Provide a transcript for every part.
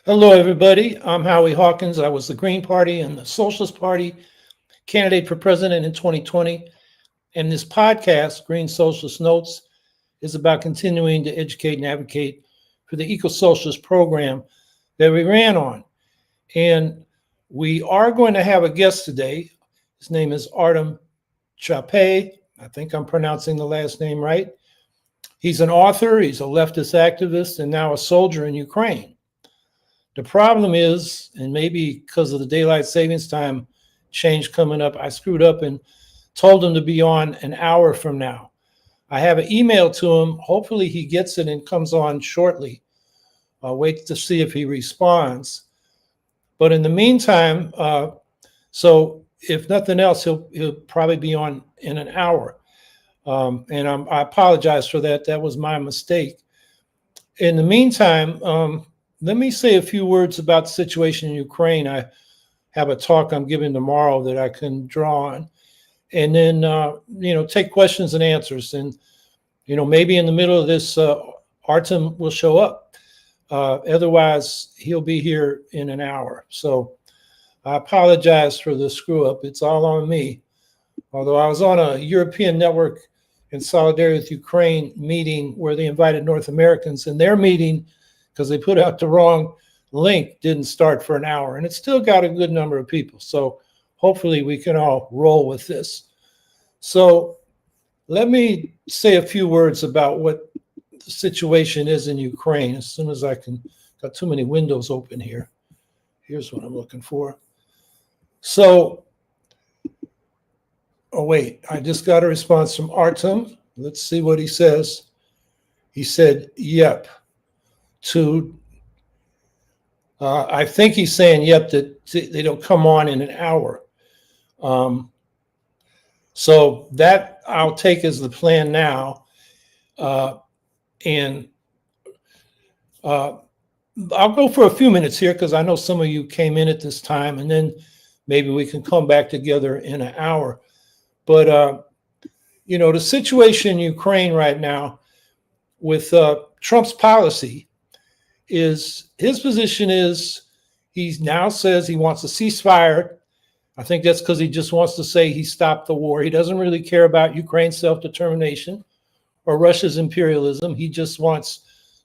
Hello, everybody. I'm Howie Hawkins. I was the Green Party and the Socialist Party candidate for president in 2020. And this podcast, Green Socialist Notes, is about continuing to educate and advocate for the eco-socialist program that we ran on. And we are going to have a guest today. His name is Artem Chapeye. I think I'm pronouncing the last name right. He's an author, he's a leftist activist, and now a soldier in Ukraine. The problem is, and maybe because of the daylight savings time change coming up, I screwed up and told him to be on an hour from now. I have an email to him. Hopefully he gets it and comes on shortly. I'll wait to see if he responds. But in the meantime, so if nothing else, he'll probably be on in an hour. I apologize for that. That was my mistake. In the meantime, let me say a few words about the situation in Ukraine. I have a talk I'm giving tomorrow that I can draw on, and then take questions and answers. And maybe in the middle of this, Artem will show up. Otherwise, he'll be here in an hour. So I apologize for the screw up. It's all on me. Although I was on a European network in solidarity with Ukraine meeting where they invited North Americans, and their meeting, because they put out the wrong link, didn't start for an hour, and it still got a good number of people. So hopefully we can all roll with this. So let me say a few words about what the situation is in Ukraine as soon as I can. Got too many windows open here. Here's what I'm looking for. So, oh wait, I just got a response from Artem. Let's see what he says. He said, yep. I think he's saying, yep, that they don't come on in an hour. So that I'll take as the plan now. I'll go for a few minutes here because I know some of you came in at this time, and then maybe we can come back together in an hour. But, the situation in Ukraine right now with Trump's policy is, his position is, he now says he wants a ceasefire. I think that's because he just wants to say he stopped the war. He doesn't really care about Ukraine's self-determination or Russia's imperialism. He just wants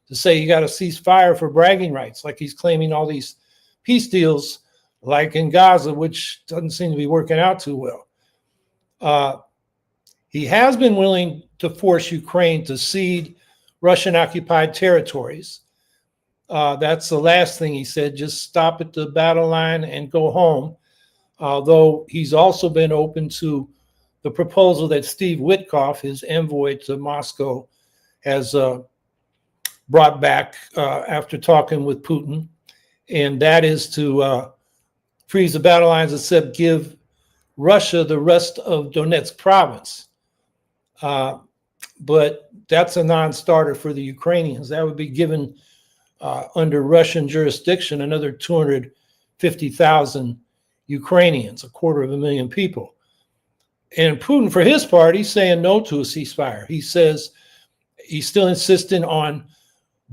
to say you got to cease fire for bragging rights, like he's claiming all these peace deals, like in Gaza, which doesn't seem to be working out too well. He has been willing to force Ukraine to cede Russian-occupied territories. That's the last thing he said, just stop at the battle line and go home. Although he's also been open to the proposal that Steve Witkoff, his envoy to Moscow, has brought back after talking with Putin. And that is to freeze the battle lines except give Russia the rest of Donetsk province. But that's a non-starter for the Ukrainians. That would be given under Russian jurisdiction, another 250,000 Ukrainians, 250,000 people. And Putin, for his part, he's saying no to a ceasefire. He says he's still insisting on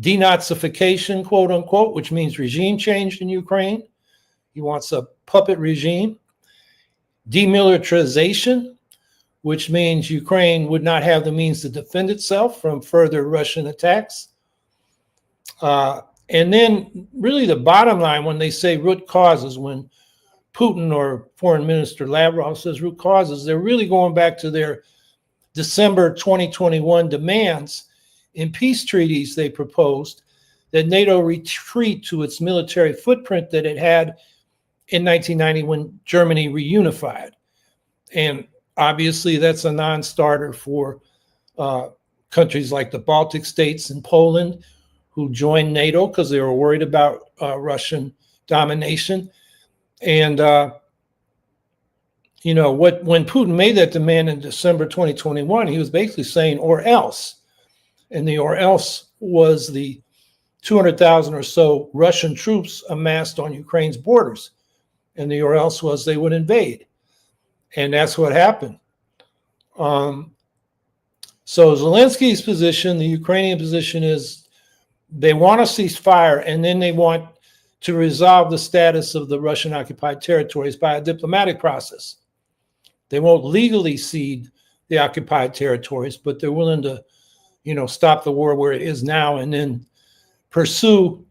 denazification, quote unquote, which means regime change in Ukraine. He wants a puppet regime. Demilitarization, which means Ukraine would not have the means to defend itself from further Russian attacks. And then really the bottom line, when they say root causes, when Putin or Foreign Minister Lavrov says root causes, they're really going back to their December 2021 demands in peace treaties they proposed that NATO retreat to its military footprint that it had in 1990 when Germany reunified. And obviously that's a non-starter for countries like the Baltic states and Poland, who joined NATO because they were worried about Russian domination. And, when Putin made that demand in December 2021, he was basically saying, or else. And the or else was the 200,000 or so Russian troops amassed on Ukraine's borders. And the or else was they would invade. And that's what happened. So Zelensky's position, the Ukrainian position is they want to cease fire, and then they want to resolve the status of the Russian occupied territories by a diplomatic process. They won't legally cede the occupied territories, but they're willing to, stop the war where it is now and then pursue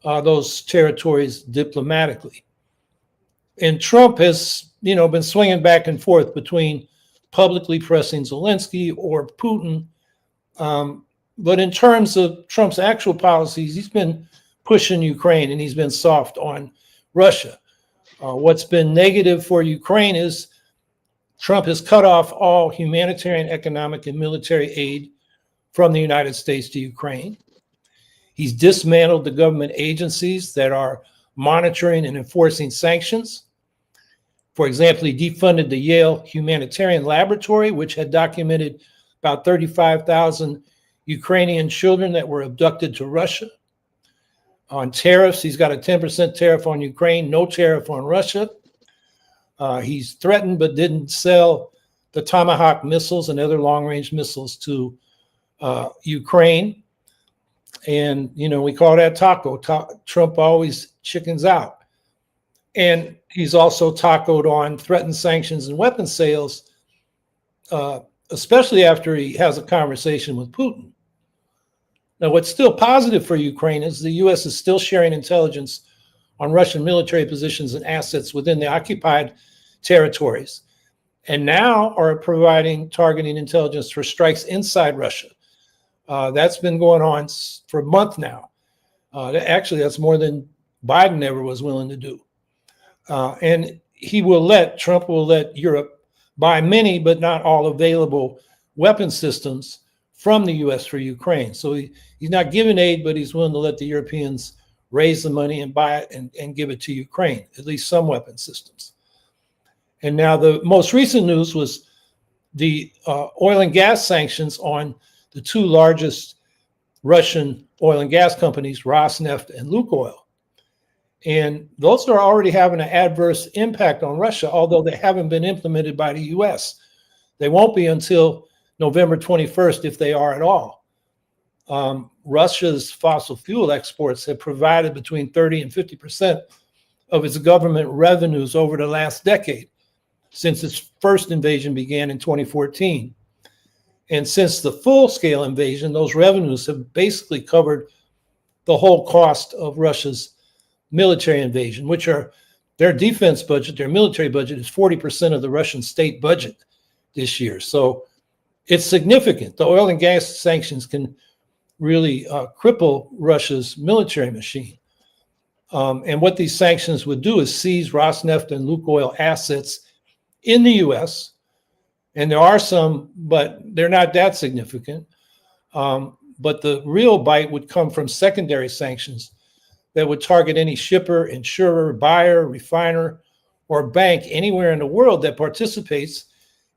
those territories diplomatically. And Trump has, been swinging back and forth between publicly pressing Zelensky or Putin. But in terms of Trump's actual policies, he's been pushing Ukraine and he's been soft on Russia. What's been negative for Ukraine is Trump has cut off all humanitarian, economic, and military aid from the United States to Ukraine. He's dismantled the government agencies that are monitoring and enforcing sanctions. For example, he defunded the Yale Humanitarian Laboratory, which had documented about 35,000 Ukrainian children that were abducted to Russia. On tariffs, he's got a 10% tariff on Ukraine, no tariff on Russia. He's threatened but didn't sell the Tomahawk missiles and other long-range missiles to Ukraine. And, we call that taco. Trump always chickens out. And he's also tacoed on threatened sanctions and weapons sales, especially after he has a conversation with Putin. Now, what's still positive for Ukraine is the U.S. is still sharing intelligence on Russian military positions and assets within the occupied territories, and now are providing targeting intelligence for strikes inside Russia. That's been going on for a month now. Actually, that's more than Biden ever was willing to do. And Trump will let Europe buy many, but not all available weapon systems from the U.S. for Ukraine. So he's not giving aid, but he's willing to let the Europeans raise the money and buy it and give it to Ukraine, at least some weapon systems. And now the most recent news was the oil and gas sanctions on the two largest Russian oil and gas companies, Rosneft and Lukoil. And those are already having an adverse impact on Russia, although they haven't been implemented by the U.S. They won't be until November 21st, if they are at all. Russia's fossil fuel exports have provided between 30 and 50% of its government revenues over the last decade, since its first invasion began in 2014. And since the full-scale invasion, those revenues have basically covered the whole cost of Russia's military invasion, which are their defense budget, their military budget is 40% of the Russian state budget this year. So it's significant. The oil and gas sanctions can really cripple Russia's military machine. And what these sanctions would do is seize Rosneft and Lukoil assets in the U.S., and there are some, but they're not that significant. But the real bite would come from secondary sanctions that would target any shipper, insurer, buyer, refiner, or bank anywhere in the world that participates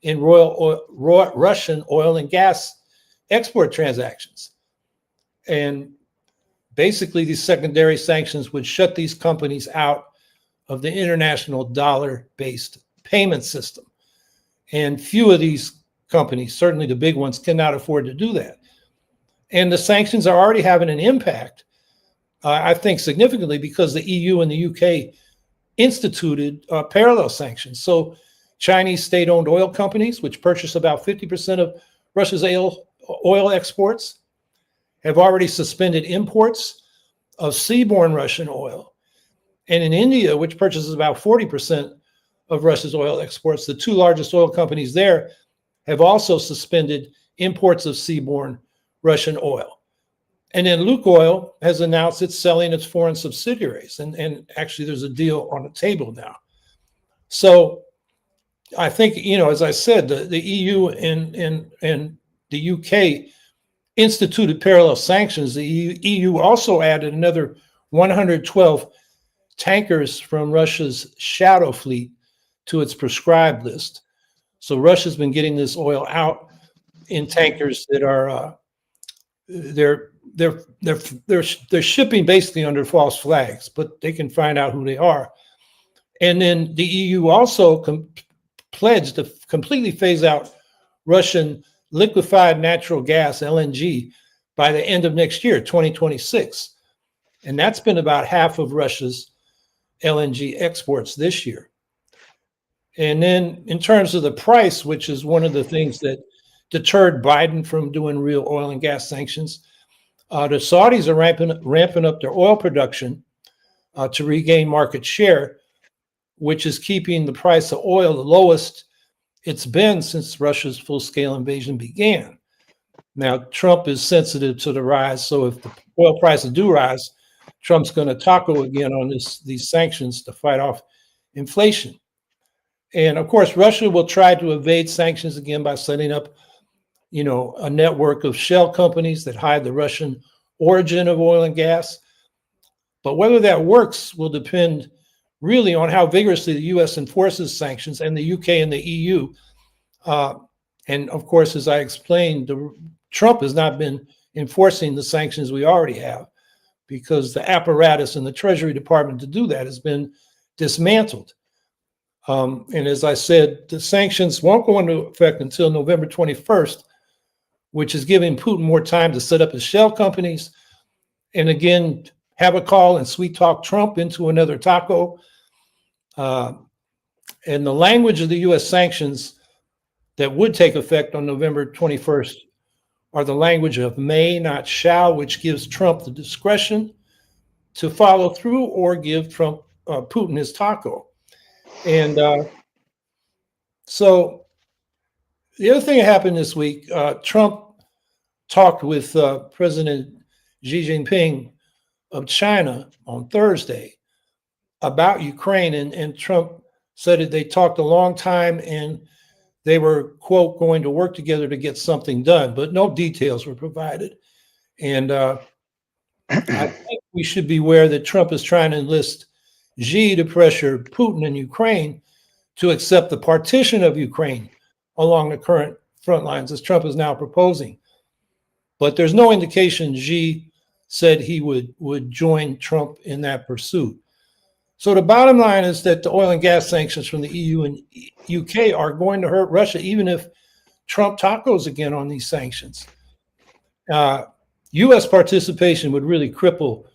in Russian oil and gas export transactions. And basically, these secondary sanctions would shut these companies out of the international dollar-based payment system. And few of these companies, certainly the big ones, cannot afford to do that. And the sanctions are already having an impact, I think significantly, because the EU and the UK instituted parallel sanctions. So Chinese state-owned oil companies, which purchase about 50% of Russia's oil exports, have already suspended imports of seaborne Russian oil. And in India, which purchases about 40% of Russia's oil exports, the two largest oil companies there have also suspended imports of seaborne Russian oil. And then Lukoil has announced it's selling its foreign subsidiaries. And actually, there's a deal on the table now. So I think, as I said, the EU and the UK instituted parallel sanctions. The EU also added another 112 tankers from Russia's shadow fleet to its prescribed list. So Russia's been getting this oil out in tankers that are they're shipping basically under false flags, but they can find out who they are. And then the EU also pledged to completely phase out Russian liquefied natural gas, LNG, by the end of next year, 2026. And that's been about half of Russia's LNG exports this year. And then in terms of the price, which is one of the things that deterred Biden from doing real oil and gas sanctions, the Saudis are ramping up their oil production to regain market share, which is keeping the price of oil the lowest it's been since Russia's full-scale invasion began. Now, Trump is sensitive to the rise, so if the oil prices do rise, Trump's going to taco again on these sanctions to fight off inflation. And of course, Russia will try to evade sanctions again by setting up, a network of shell companies that hide the Russian origin of oil and gas. But whether that works will depend really on how vigorously the U.S. enforces sanctions, and the U.K. and the EU. And of course, as I explained, Trump has not been enforcing the sanctions we already have, because the apparatus in the Treasury Department to do that has been dismantled. And as I said, the sanctions won't go into effect until November 21st, which is giving Putin more time to set up his shell companies and again have a call and sweet talk Trump into another taco. And the language of the U.S. sanctions that would take effect on November 21st are the language of may, not shall, which gives Trump the discretion to follow through or give Putin his taco. And so the other thing that happened this week, Trump talked with President Xi Jinping of China on Thursday about Ukraine, and Trump said that they talked a long time and they were, quote, going to work together to get something done, but no details were provided. And I think we should be aware that Trump is trying to enlist Xi to pressure Putin in Ukraine to accept the partition of Ukraine along the current front lines, as Trump is now proposing. But there's no indication Xi said he would join Trump in that pursuit. So the bottom line is that the oil and gas sanctions from the EU and UK are going to hurt Russia, even if Trump tacos again on these sanctions. U.S. participation would really cripple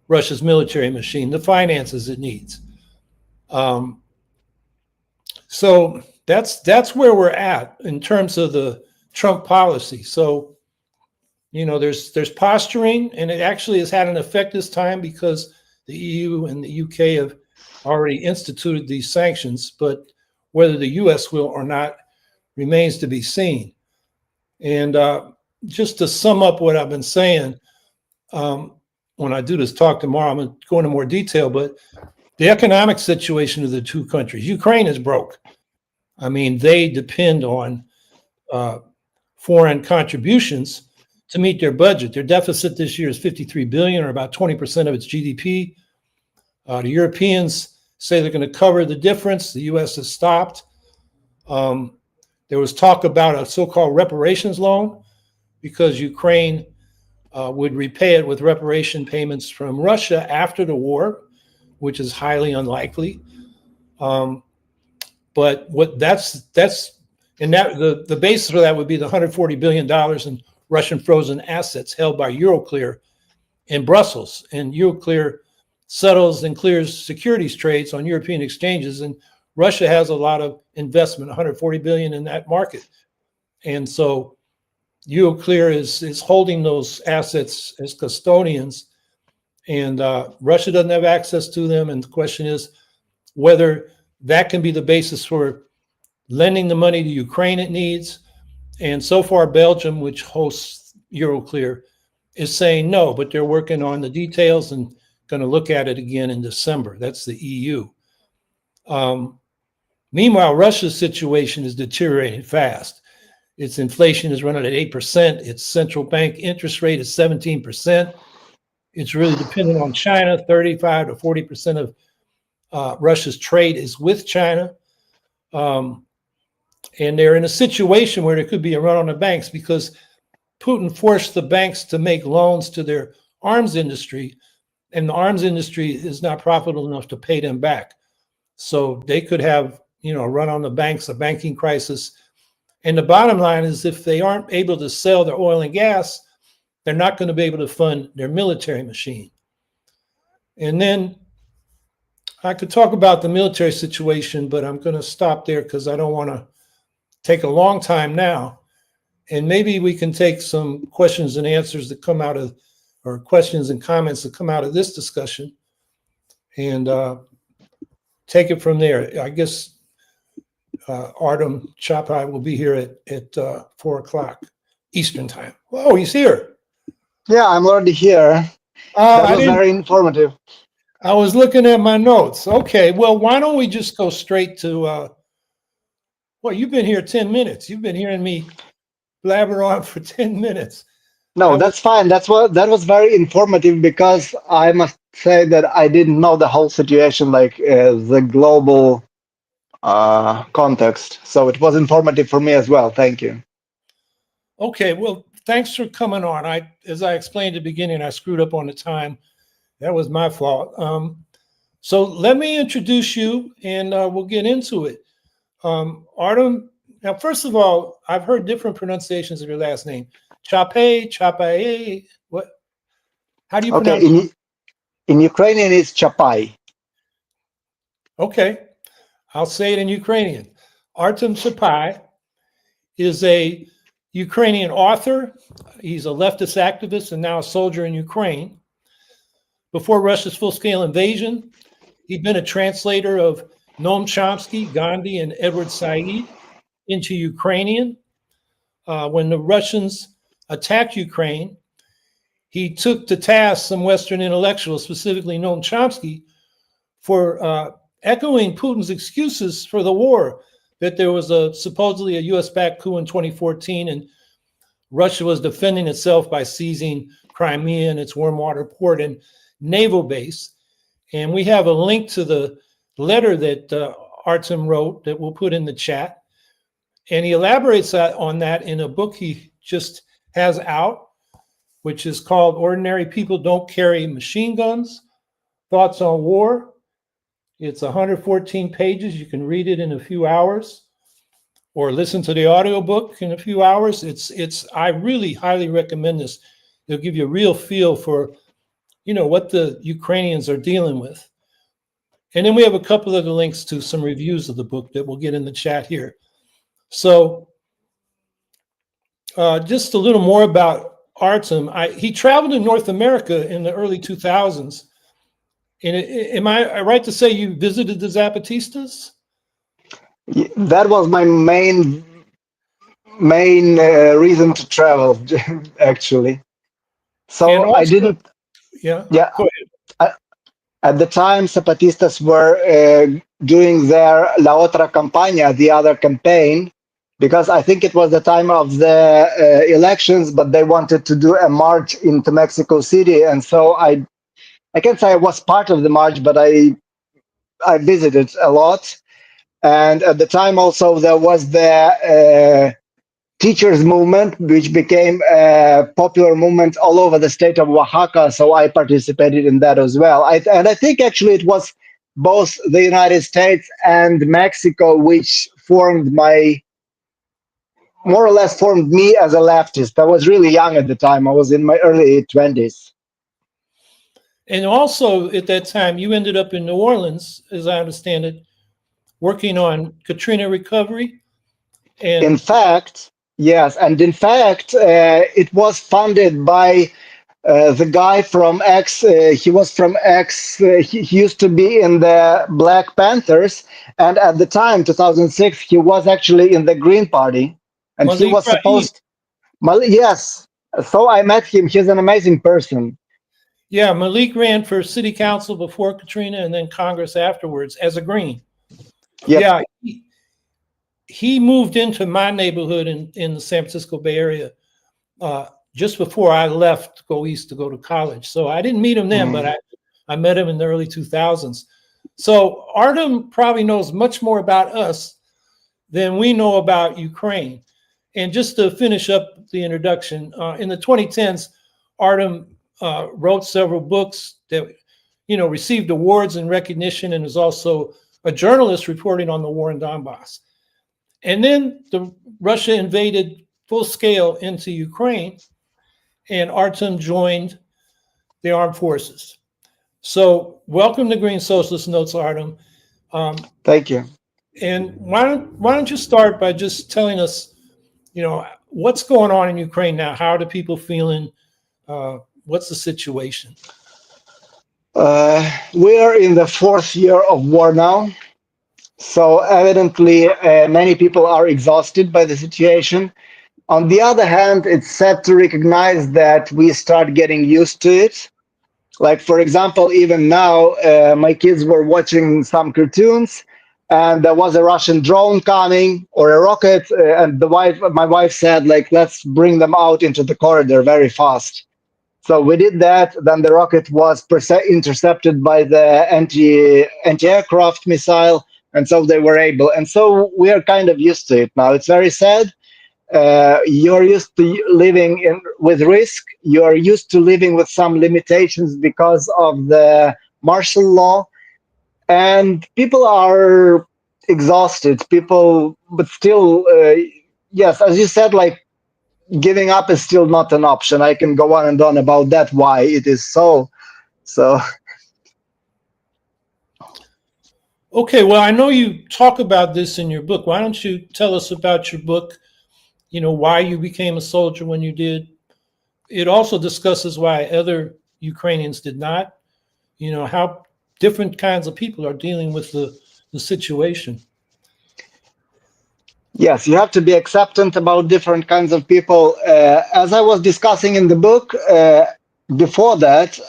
Russia's military machine, the finances it needs. So that's where we're at in terms of the Trump policy. So, there's posturing, and it actually has had an effect this time because the EU and the UK have already instituted these sanctions, but whether the US will or not remains to be seen. And just to sum up what I've been saying, when I do this talk tomorrow, I'm going to go into more detail, but the economic situation of the two countries, Ukraine is broke. I mean, they depend on foreign contributions to meet their budget. Their deficit this year is 53 billion, or about 20% of its GDP. The Europeans say they're going to cover the difference. The U.S. has stopped. There was talk about a so-called reparations loan because Ukraine would repay it with reparation payments from Russia after the war, which is highly unlikely. But the basis for that would be the $140 billion in Russian frozen assets held by Euroclear in Brussels. And Euroclear settles and clears securities trades on European exchanges. And Russia has a lot of investment, 140 billion in that market. And so Euroclear is holding those assets as custodians, and Russia doesn't have access to them. And the question is whether that can be the basis for lending the money to Ukraine it needs. And so far, Belgium, which hosts Euroclear, is saying no, but they're working on the details and going to look at it again in December. That's the EU. Meanwhile, Russia's situation is deteriorating fast. Its inflation is running at 8%. Its central bank interest rate is 17%. It's really dependent on China. 35 to 40% of Russia's trade is with China. And they're in a situation where there could be a run on the banks because Putin forced the banks to make loans to their arms industry, and the arms industry is not profitable enough to pay them back. So they could have, a run on the banks, a banking crisis. And the bottom line is if they aren't able to sell their oil and gas, they're not going to be able to fund their military machine. And then I could talk about the military situation, but I'm going to stop there because I don't want to take a long time now. And maybe we can take some questions and answers that come out of, or questions and comments that come out of this discussion, and take it from there. I guess Artem Chapeye will be here at 4 o'clock Eastern time. Oh, he's here. Yeah, I'm already here. That was very informative. I was looking at my notes. Okay, well, why don't we just go straight to, well, you've been here 10 minutes. You've been hearing me blabber on for 10 minutes. No, that's fine. That was very informative, because I must say that I didn't know the whole situation, like the global context. So it was informative for me as well. Thank you. Okay, well, thanks for coming on. As I explained at the beginning, I screwed up on the time. That was my fault. So let me introduce you, and we'll get into it. Artem, now, first of all, I've heard different pronunciations of your last name. Chapeye, Chapeye, what? How do you pronounce it? In Ukrainian, it's Chapay. Okay, I'll say it in Ukrainian. Artem Chapeye is a Ukrainian author. He's a leftist activist and now a soldier in Ukraine. Before Russia's full-scale invasion, he'd been a translator of Noam Chomsky, Gandhi, and Edward Said into Ukrainian. When the Russians attacked Ukraine, he took to task some Western intellectuals, specifically Noam Chomsky, for echoing Putin's excuses for the war, that there was supposedly a US-backed coup in 2014, and Russia was defending itself by seizing Crimea and its warm water port and naval base. And we have a link to the letter that Artem wrote that we'll put in the chat. And he elaborates on that in a book he just has out, which is called Ordinary People Don't Carry Machine Guns, Thoughts on War. It's 114 pages. You can read it in a few hours or listen to the audiobook in a few hours. I really highly recommend this. It'll give you a real feel for, what the Ukrainians are dealing with. And then we have a couple of the links to some reviews of the book that we'll get in the chat here. So just a little more about Artem. He traveled in North America in the early 2000s. And am I right to say you visited the Zapatistas? That was my main reason to travel, actually. So also, I didn't. Yeah. Go ahead. At the time, Zapatistas were doing their La Otra Campaña, the other campaign, because I think it was the time of the elections, but they wanted to do a march into Mexico City, and so I can't say I was part of the march, but I visited a lot. And at the time also there was the teachers movement, which became a popular movement all over the state of Oaxaca. So I participated in that as well. And I think actually it was both the United States and Mexico which more or less formed me as a leftist. I was really young at the time. I was in my early 20s. And also at that time, you ended up in New Orleans, as I understand it, working on Katrina recovery. And in fact, yes. And in fact, it was funded by the guy from he was from he used to be in the Black Panthers. And at the time, 2006, he was actually in the Green Party. And Malik he was supposed, yes. So I met him. He's an amazing person. Yeah, Malik ran for city council before Katrina and then Congress afterwards as a Green. Yep. Yeah, he moved into my neighborhood in the San Francisco Bay Area just before I left to go east to go to college. So I didn't meet him then, but I met him in the early 2000s. So Artem probably knows much more about us than we know about Ukraine. And just to finish up the introduction, in the 2010s, Artem wrote several books that, received awards and recognition, and is also a journalist reporting on the war in Donbass. And then Russia invaded full scale into Ukraine, and Artem joined the armed forces. So, welcome to Green Socialist Notes, Artem. Thank you. And why don't you start by just telling us, what's going on in Ukraine now? How are the people feeling? What's the situation? We are in the fourth year of war now. So evidently, many people are exhausted by the situation. On the other hand, it's sad to recognize that we start getting used to it. Like, for example, even now, my kids were watching some cartoons, and there was a Russian drone coming or a rocket, and my wife said, like, let's bring them out into the corridor very fast. So we did that. Then the rocket was intercepted by the anti-aircraft missile, and so they were able. And so we are kind of used to it now. It's very sad. You're used to living with risk. You're used to living with some limitations because of the martial law, and people are exhausted. But still, yes, as you said, like giving up is still not an option. I can go on and on about that, why it is so. So, Okay, well, I know you talk about this in your book. Why don't you tell us about your book? Why you became a soldier when you did. It also discusses why other Ukrainians did not. How different kinds of people are dealing with the situation. yes, you have to be acceptant about different kinds of people. As I was discussing in the book, before that,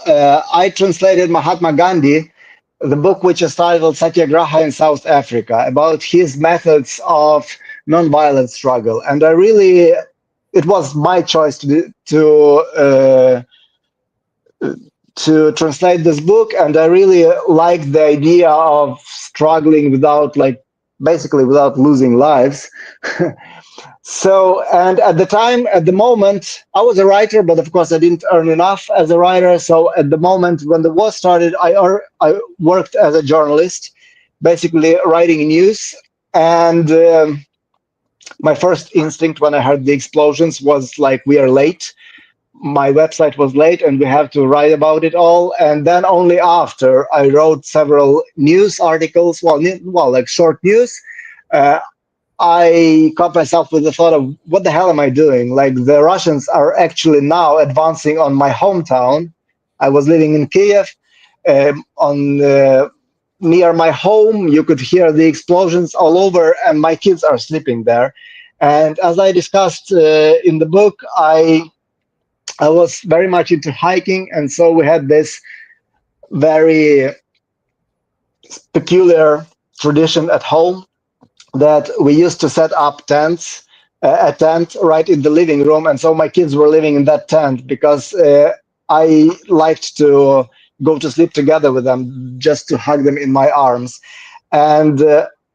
I translated Mahatma Gandhi, the book which is titled Satyagraha in South Africa, about his methods of nonviolent struggle. And it was my choice to translate this book, and I really liked the idea of struggling basically without losing lives. So, and at the moment, I was a writer, but of course I didn't earn enough as a writer. So at the moment when the war started, I worked as a journalist, basically writing news. And my first instinct when I heard the explosions was like, we are late. My website was late and we have to write about it all. And then only after I wrote several news articles, like short news, uh, I caught myself with the thought of what the hell am I doing? Like, the Russians are actually now advancing on my hometown. I was living in Kiev. On Near my home, you could hear the explosions all over, and my kids are sleeping there. And as I discussed in the book, I was very much into hiking, and so we had this very peculiar tradition at home that we used to set up a tent right in the living room, and so my kids were living in that tent because I liked to go to sleep together with them, just to hug them in my arms. And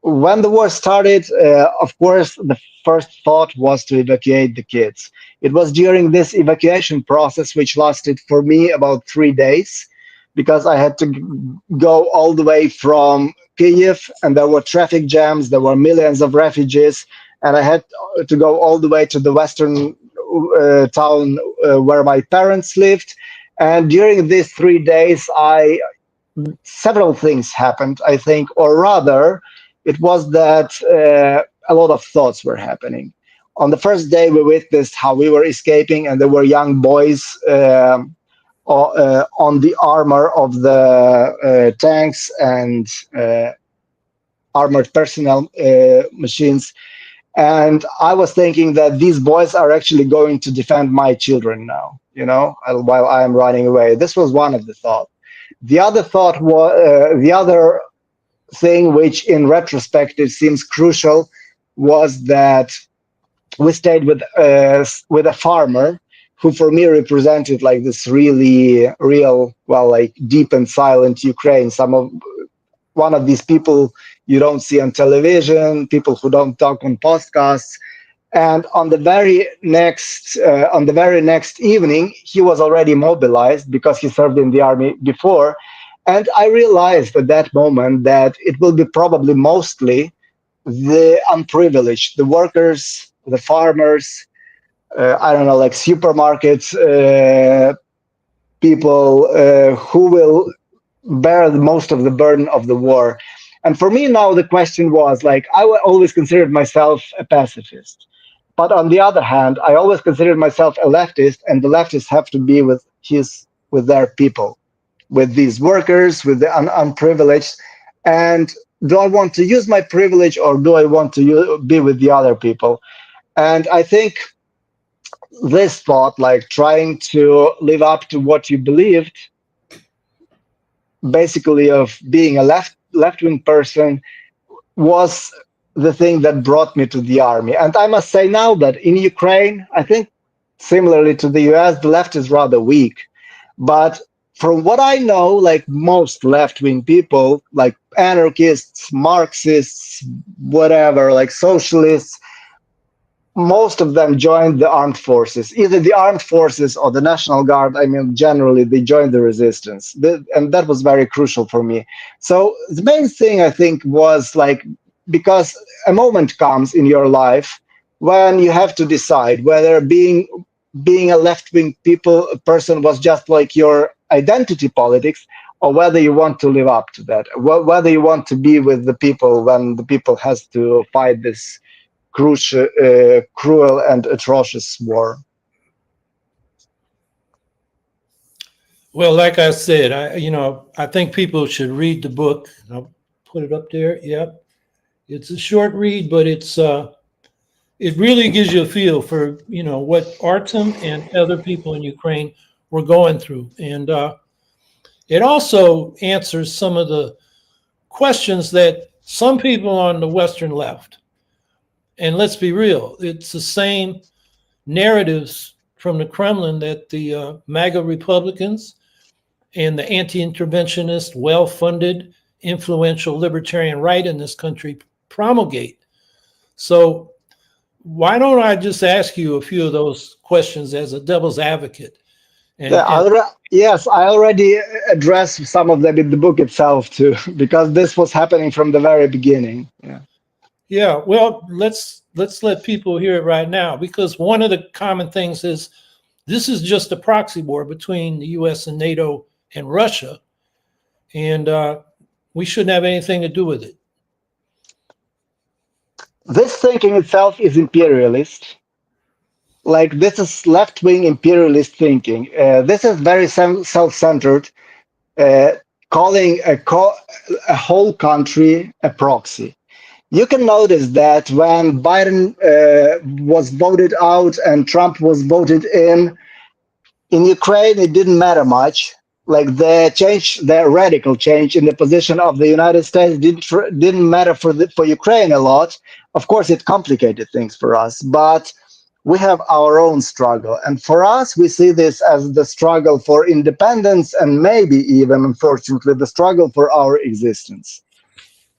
when the war started, of course, the first thought was to evacuate the kids. It was during this evacuation process, which lasted for me about 3 days, because I had to go all the way from Kiev, and there were traffic jams, there were millions of refugees, and I had to go all the way to the western town where my parents lived. And during these 3 days, several things happened, I think, or rather, it was that a lot of thoughts were happening. On the first day, we witnessed how we were escaping, and there were young boys on the armor of the tanks and armored personnel machines. And I was thinking that these boys are actually going to defend my children now, while I am running away. This was one of the thoughts. The other thought was the other thing, which in retrospect it seems crucial, was that we stayed with a farmer who for me represented like this really real, like deep and silent Ukraine. One of these people you don't see on television, people who don't talk on podcasts. And on the very next evening, he was already mobilized because he served in the army before. And I realized at that moment that it will be probably mostly the unprivileged, the workers, the farmers, I don't know, like supermarket people who will bear most of the burden of the war. And for me now, the question was like, always considered myself a pacifist. But on the other hand, I always considered myself a leftist, and the leftists have to be with their people, with these workers, with the unprivileged. And do I want to use my privilege, or do I want to be with the other people? And I think this thought, like trying to live up to what you believed, basically of being a left-wing person, was the thing that brought me to the army. And I must say now that in Ukraine, I think similarly to the US, the left is rather weak. But from what I know, like most left-wing people, like anarchists, Marxists, whatever, like socialists, most of them joined the armed forces, either the armed forces or the National Guard. I mean, generally, they joined the resistance. And that was very crucial for me. So the main thing, I think, was like, because a moment comes in your life when you have to decide whether being a left-wing person was just like your identity politics, or whether you want to live up to that, whether you want to be with the people when the people has to fight this cruel and atrocious war. Well, like I said, I think people should read the book. I'll put it up there. Yep. It's a short read, but it really gives you a feel for, what Artem and other people in Ukraine were going through. And it also answers some of the questions that some people on the Western left. And let's be real, it's the same narratives from the Kremlin that the MAGA Republicans and the anti-interventionist, well-funded, influential libertarian right in this country promulgate. So why don't I just ask you a few of those questions as a devil's advocate? Yes, I already addressed some of them in the book itself too, because this was happening from the very beginning. Yeah. Well, let's let people hear it right now, because one of the common things is this is just a proxy war between the U.S. and NATO and Russia, and we shouldn't have anything to do with it. This thinking itself is imperialist. Like, this is left-wing imperialist thinking. This is very self-centered, calling a whole country a proxy. You can notice that when Biden was voted out and Trump was voted in Ukraine, it didn't matter much. Like, the radical change in the position of the United States didn't matter for Ukraine a lot. Of course, it complicated things for us, but we have our own struggle. And for us, we see this as the struggle for independence, and maybe even, unfortunately, the struggle for our existence.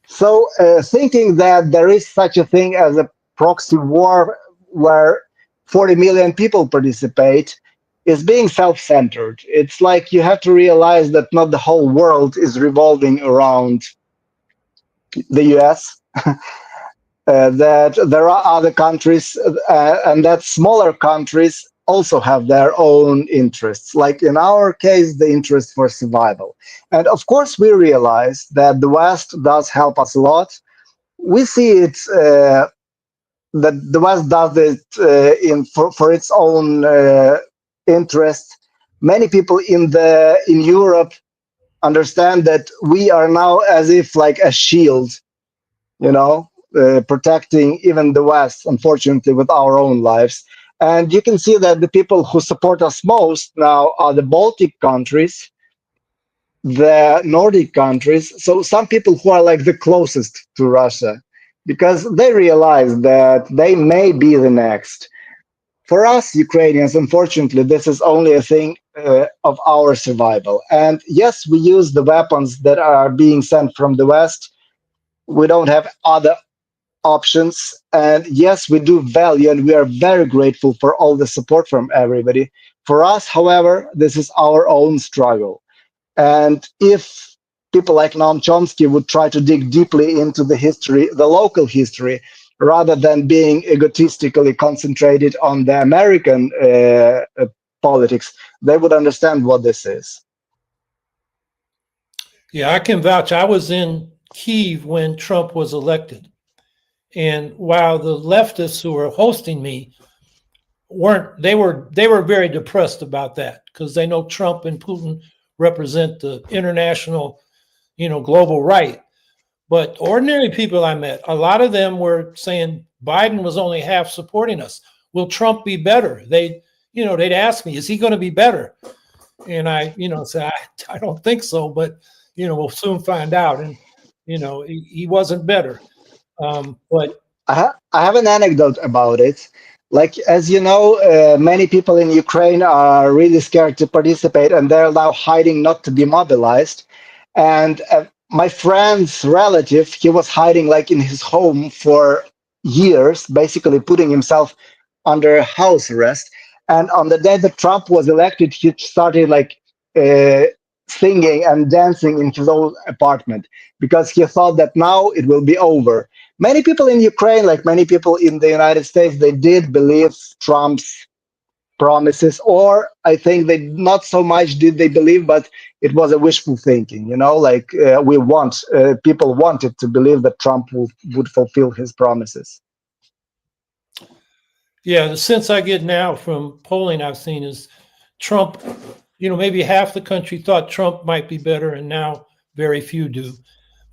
So thinking that there is such a thing as a proxy war where 40 million people participate is being self-centered. It's like you have to realize that not the whole world is revolving around the US. That there are other countries, and that smaller countries also have their own interests. Like in our case, the interest for survival. And of course, we realize that the West does help us a lot. We see it, that the West does it for its own interest. Many people in Europe understand that we are now as if like a shield, protecting even the West, unfortunately, with our own lives. And you can see that the people who support us most now are the Baltic countries, the Nordic countries. So some people who are like the closest to Russia, because they realize that they may be the next. For us Ukrainians, unfortunately, this is only a thing of our survival. And yes, we use the weapons that are being sent from the West. We don't have other options. And yes, we do value, and we are very grateful for all the support from everybody. For us, however, this is our own struggle. And if people like Noam Chomsky would try to dig deeply into the history, the local history, rather than being egotistically concentrated on the American politics, they would understand what this is. Yeah, I can vouch. I was in Kyiv when Trump was elected. And while the leftists who were hosting me weren't, they were very depressed about that because they know Trump and Putin represent the international, global right. But ordinary people I met, a lot of them were saying Biden was only half supporting us. Will Trump be better? They'd ask me, is he going to be better? And I, said, I don't think so, but, we'll soon find out. And, he wasn't better. But I have an anecdote about it. Like, as you know, many people in Ukraine are really scared to participate, and they're now hiding not to be mobilized. And my friend's relative, he was hiding like in his home for years, basically putting himself under house arrest. And on the day that Trump was elected, he started like uh, singing and dancing in his own apartment because he thought that now it will be over. Many people in Ukraine, like many people in the United States, they did believe Trump's promises, or I think they not so much did they believe, but it was a wishful thinking. Like people wanted to believe that Trump would fulfill his promises. yeah, the sense I get now from polling I've seen is Trump, maybe half the country thought Trump might be better, and now very few do.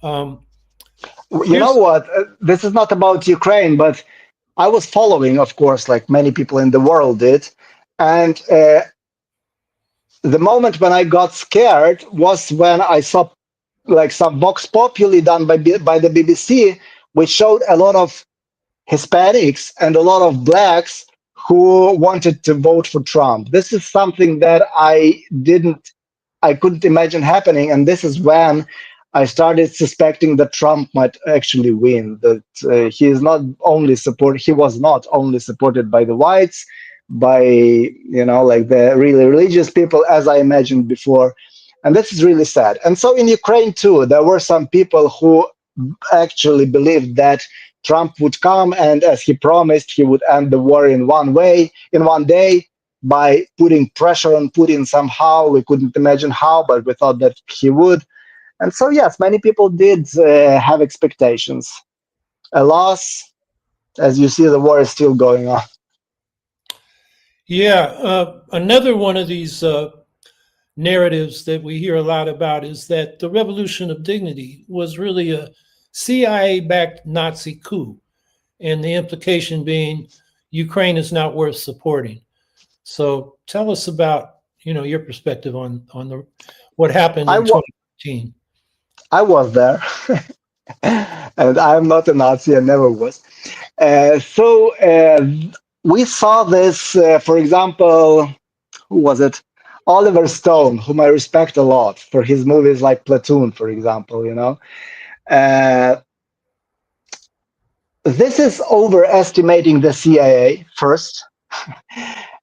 Um, You know what? This is not about Ukraine, but I was following, of course, like many people in the world did, and the moment when I got scared was when I saw like some Vox Populi done by the BBC, which showed a lot of Hispanics and a lot of blacks who wanted to vote for Trump. This is something that I couldn't imagine happening, and this is when I started suspecting that Trump might actually win. That he was not only supported by the whites, by like the really religious people, as I imagined before, and this is really sad. And so in Ukraine too, there were some people who actually believed that Trump would come and, as he promised, he would end the war in one day, by putting pressure on Putin somehow. We couldn't imagine how, but we thought that he would. And so, yes, many people did have expectations. Alas, as you see, the war is still going on. yeah, another one of these narratives that we hear a lot about is that the Revolution of Dignity was really a CIA-backed Nazi coup, and the implication being Ukraine is not worth supporting. So tell us about your perspective on what happened in 2015. I was there, and I'm not a Nazi. I never was. We saw this, for example, who was it? Oliver Stone, whom I respect a lot for his movies like Platoon, for example. This is overestimating the CIA, first.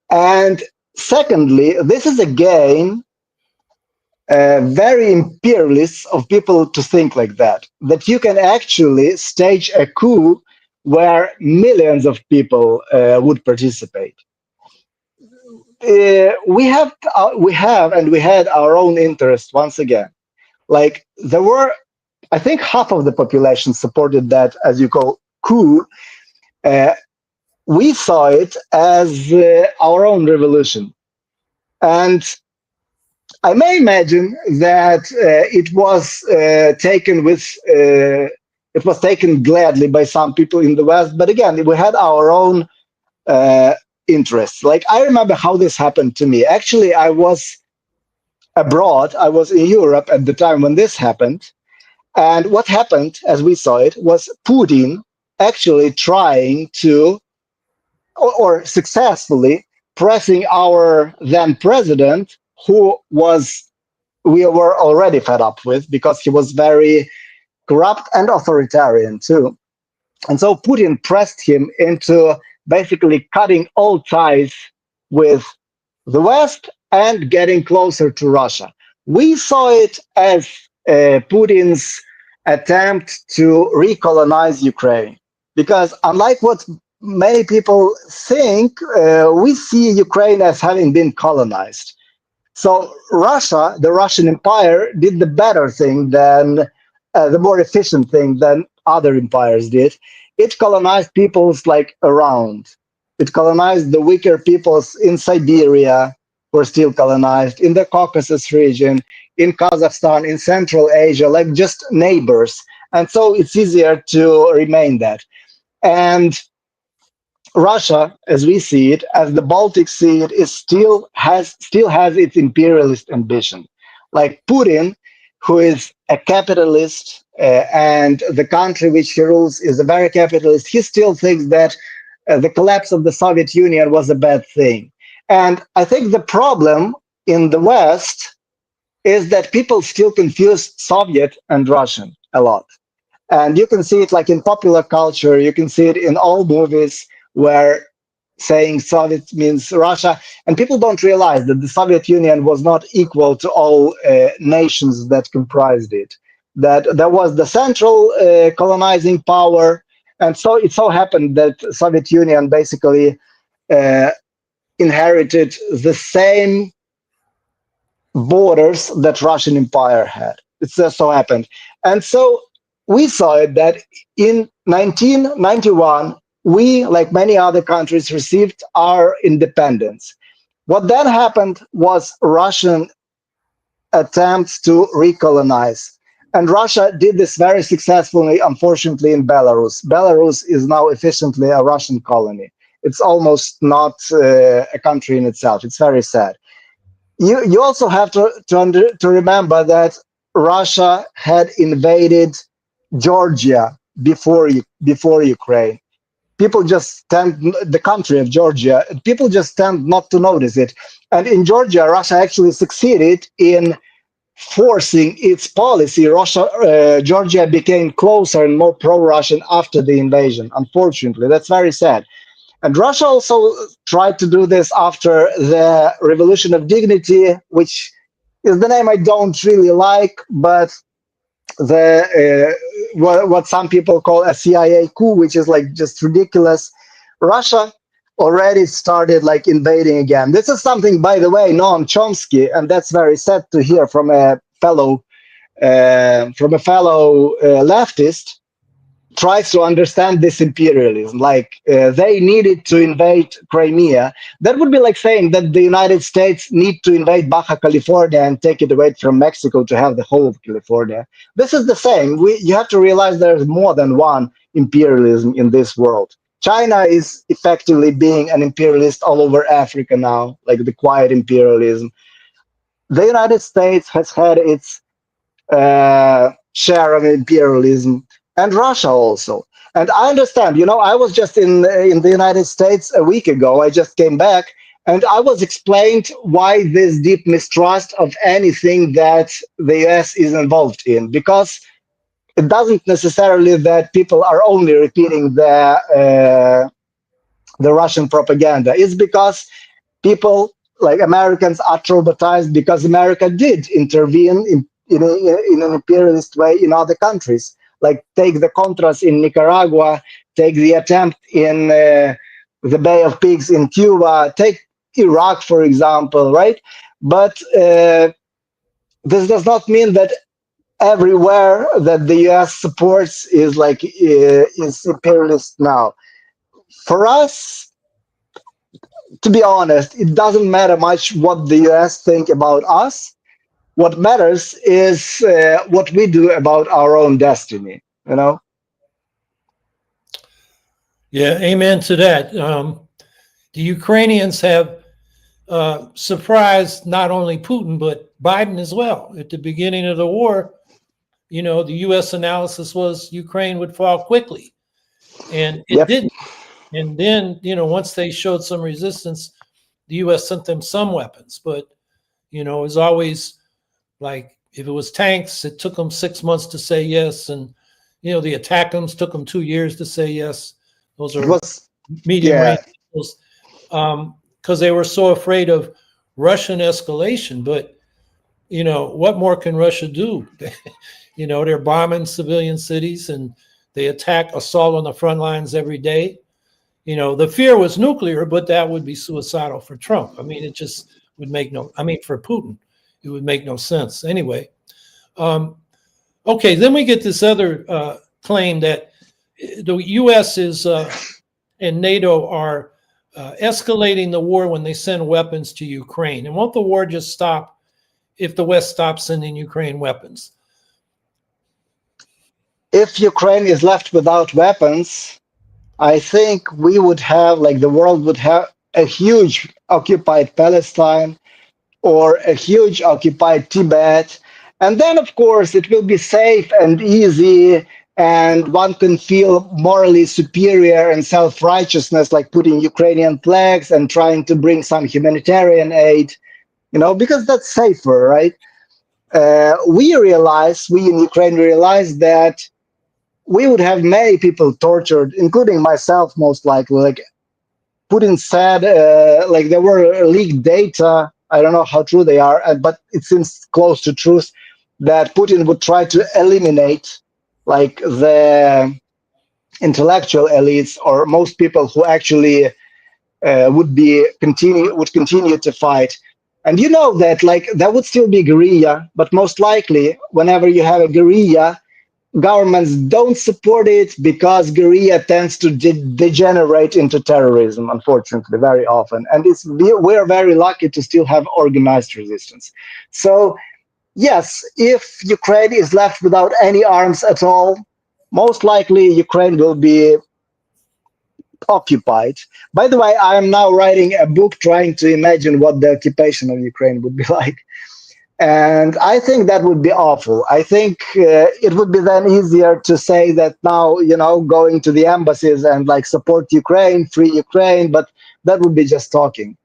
And secondly, this is again very imperialist of people to think like that you can actually stage a coup where millions of people would participate. We had our own interest once again. Like, there were, I think, half of the population supported that, as you call, coup. We saw it as our own revolution. And I may imagine that it was taken gladly by some people in the West, but again, we had our own interests. Like, I remember how this happened to me. Actually, I was abroad. I was in Europe at the time when this happened, and what happened, as we saw it, was Putin actually trying to, or successfully pressing our then president, who we were already fed up with because he was very corrupt and authoritarian too. And so Putin pressed him into basically cutting all ties with the West and getting closer to Russia. We saw it as Putin's attempt to recolonize Ukraine, because unlike what many people think, we see Ukraine as having been colonized. So Russia, the Russian Empire, did the better thing than the more efficient thing than other empires did. It colonized peoples like around. It colonized the weaker peoples in Siberia, who are still colonized, in the Caucasus region, in Kazakhstan, in Central Asia, like just neighbors. And so it's easier to remain that. And Russia, as we see it, as the Baltic see it, is still has its imperialist ambition. Like Putin, who is a capitalist, and the country which he rules is a very capitalist, he still thinks that the collapse of the Soviet Union was a bad thing. And I think the problem in the West is that people still confuse Soviet and Russian a lot. And you can see it like in popular culture, you can see it in all movies where saying Soviet means Russia. And people don't realize that the Soviet Union was not equal to all nations that comprised it. That there was the central colonizing power. And so it so happened that Soviet Union basically uh, inherited the same borders that Russian Empire had. It just so happened. And so we saw it that in 1991, we, like many other countries, received our independence. What then happened was Russian attempts to recolonize. And Russia did this very successfully, unfortunately, in Belarus. Belarus is now efficiently a Russian colony. It's almost not a country in itself. It's very sad. You also have to remember that Russia had invaded Georgia before Ukraine. People just tend, the country of Georgia, people just tend not to notice it. And in Georgia, Russia actually succeeded in forcing its policy. Georgia became closer and more pro-Russian after the invasion. Unfortunately, that's very sad. And Russia also tried to do this after the Revolution of Dignity, which is the name I don't really like, but what some people call a CIA coup, which is like just ridiculous. Russia already started like invading again. This is something, by the way, Noam Chomsky, and that's very sad to hear from a fellow leftist, tries to understand this imperialism. Like they needed to invade Crimea. That would be like saying that the United States need to invade Baja California and take it away from Mexico to have the whole of California. This is the same. You have to realize there's more than one imperialism in this world. China is effectively being an imperialist all over Africa now, like the quiet imperialism. The United States has had its share of imperialism, and Russia also. And I understand, I was just in the United States a week ago. I just came back, and I was explained why this deep mistrust of anything that the US is involved in, because it doesn't necessarily that people are only repeating the Russian propaganda. It's because people like Americans are traumatized because America did intervene in an imperialist way in other countries. Like take the Contras in Nicaragua, take the attempt in the Bay of Pigs in Cuba, take Iraq, for example, right? But this does not mean that everywhere that the US supports is imperialist now. For us, to be honest, it doesn't matter much what the US think about us. What matters is what we do about our own destiny, Yeah, amen to that. The Ukrainians have surprised not only Putin, but Biden as well. At the beginning of the war, the U.S. analysis was Ukraine would fall quickly, and it didn't. And then, once they showed some resistance, the U.S. sent them some weapons. But, it was always like if it was tanks, it took them 6 months to say yes. And, the ATACMS took them 2 years to say yes. Those are medium range missiles, because they were so afraid of Russian escalation. But, what more can Russia do? They're bombing civilian cities and they attack assault on the front lines every day. The fear was nuclear, but that would be suicidal for Trump. I mean, it just would make no, I mean, for Putin, it would make no sense. Anyway, okay, then we get this other claim that the U.S. is and NATO are escalating the war when they send weapons to Ukraine. And won't the war just stop if the West stops sending Ukraine weapons? If Ukraine is left without weapons, I think we would have, like the world would have, a huge occupied Palestine or a huge occupied Tibet. And then, of course, it will be safe and easy, and one can feel morally superior and self-righteousness, like putting Ukrainian flags and trying to bring some humanitarian aid, because that's safer, right? We in Ukraine realize that we would have many people tortured, including myself, most likely. Like Putin said, like there were leaked data. I don't know how true they are, but it seems close to truth that Putin would try to eliminate like the intellectual elites or most people who actually would continue to fight. And that like there would still be guerrilla, but most likely whenever you have a guerrilla, governments don't support it because guerrilla tends to degenerate into terrorism, unfortunately, very often. And we're very lucky to still have organized resistance. So yes, if Ukraine is left without any arms at all, most likely Ukraine will be occupied. By the way, I am now writing a book trying to imagine what the occupation of Ukraine would be like. And I think that would be awful. I think it would be then easier to say that now, going to the embassies and like support Ukraine, free Ukraine, but that would be just talking.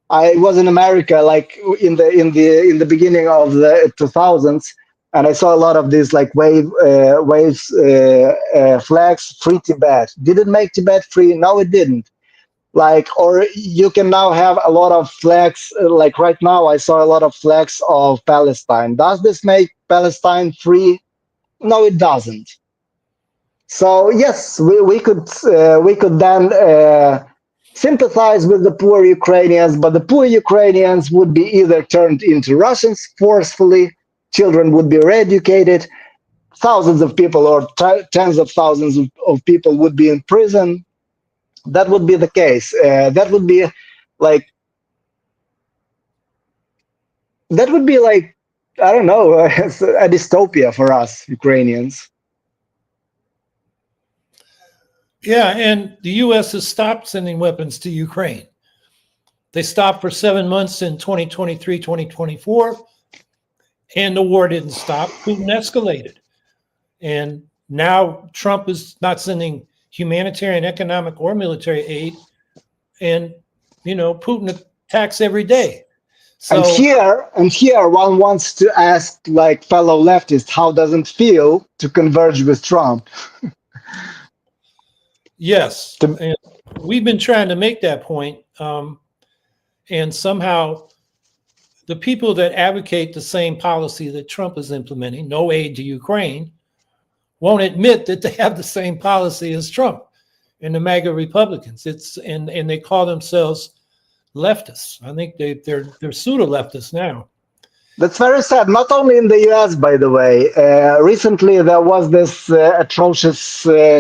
I was in America like in the beginning of the 2000s, and I saw a lot of these like waves flags, free Tibet. Did it make Tibet free? No, it didn't. Like, or you can now have a lot of flags. Like right now, I saw a lot of flags of Palestine. Does this make Palestine free? No, it doesn't. So yes, we could then sympathize with the poor Ukrainians, but the poor Ukrainians would be either turned into Russians forcefully, children would be re-educated, thousands of people or tens of thousands of people would be in prison. That would be the case. That would be like, I don't know, a dystopia for us Ukrainians. Yeah, and the U.S. has stopped sending weapons to Ukraine. They stopped for 7 months in 2023, 2024, and the war didn't stop. Putin escalated. And now Trump is not sending humanitarian, economic, or military aid. And, Putin attacks every day. So, and here one wants to ask, like fellow leftists, how does it feel to converge with Trump? Yes, and we've been trying to make that point. And somehow the people that advocate the same policy that Trump is implementing, no aid to Ukraine, won't admit that they have the same policy as Trump and the MAGA Republicans. And they call themselves leftists. I think they're pseudo-leftists now. That's very sad. Not only in the US, by the way. Recently, there was this atrocious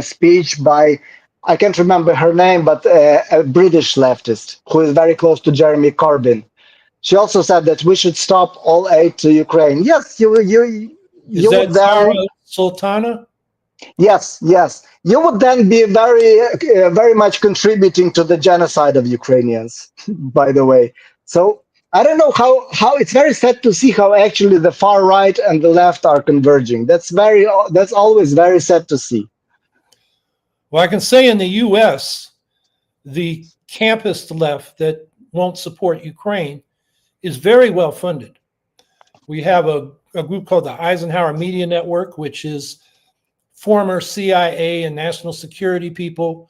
speech by, I can't remember her name, but a British leftist who is very close to Jeremy Corbyn. She also said that we should stop all aid to Ukraine. Yes, you Is that Sarah Sultana? Yes. You would then be very much contributing to the genocide of Ukrainians, by the way. So I don't know how it's very sad to see how actually the far right and the left are converging. That's always very sad to see. Well, I can say in the U.S., the campus left that won't support Ukraine is very well funded. We have a group called the Eisenhower Media Network, which is former CIA and national security people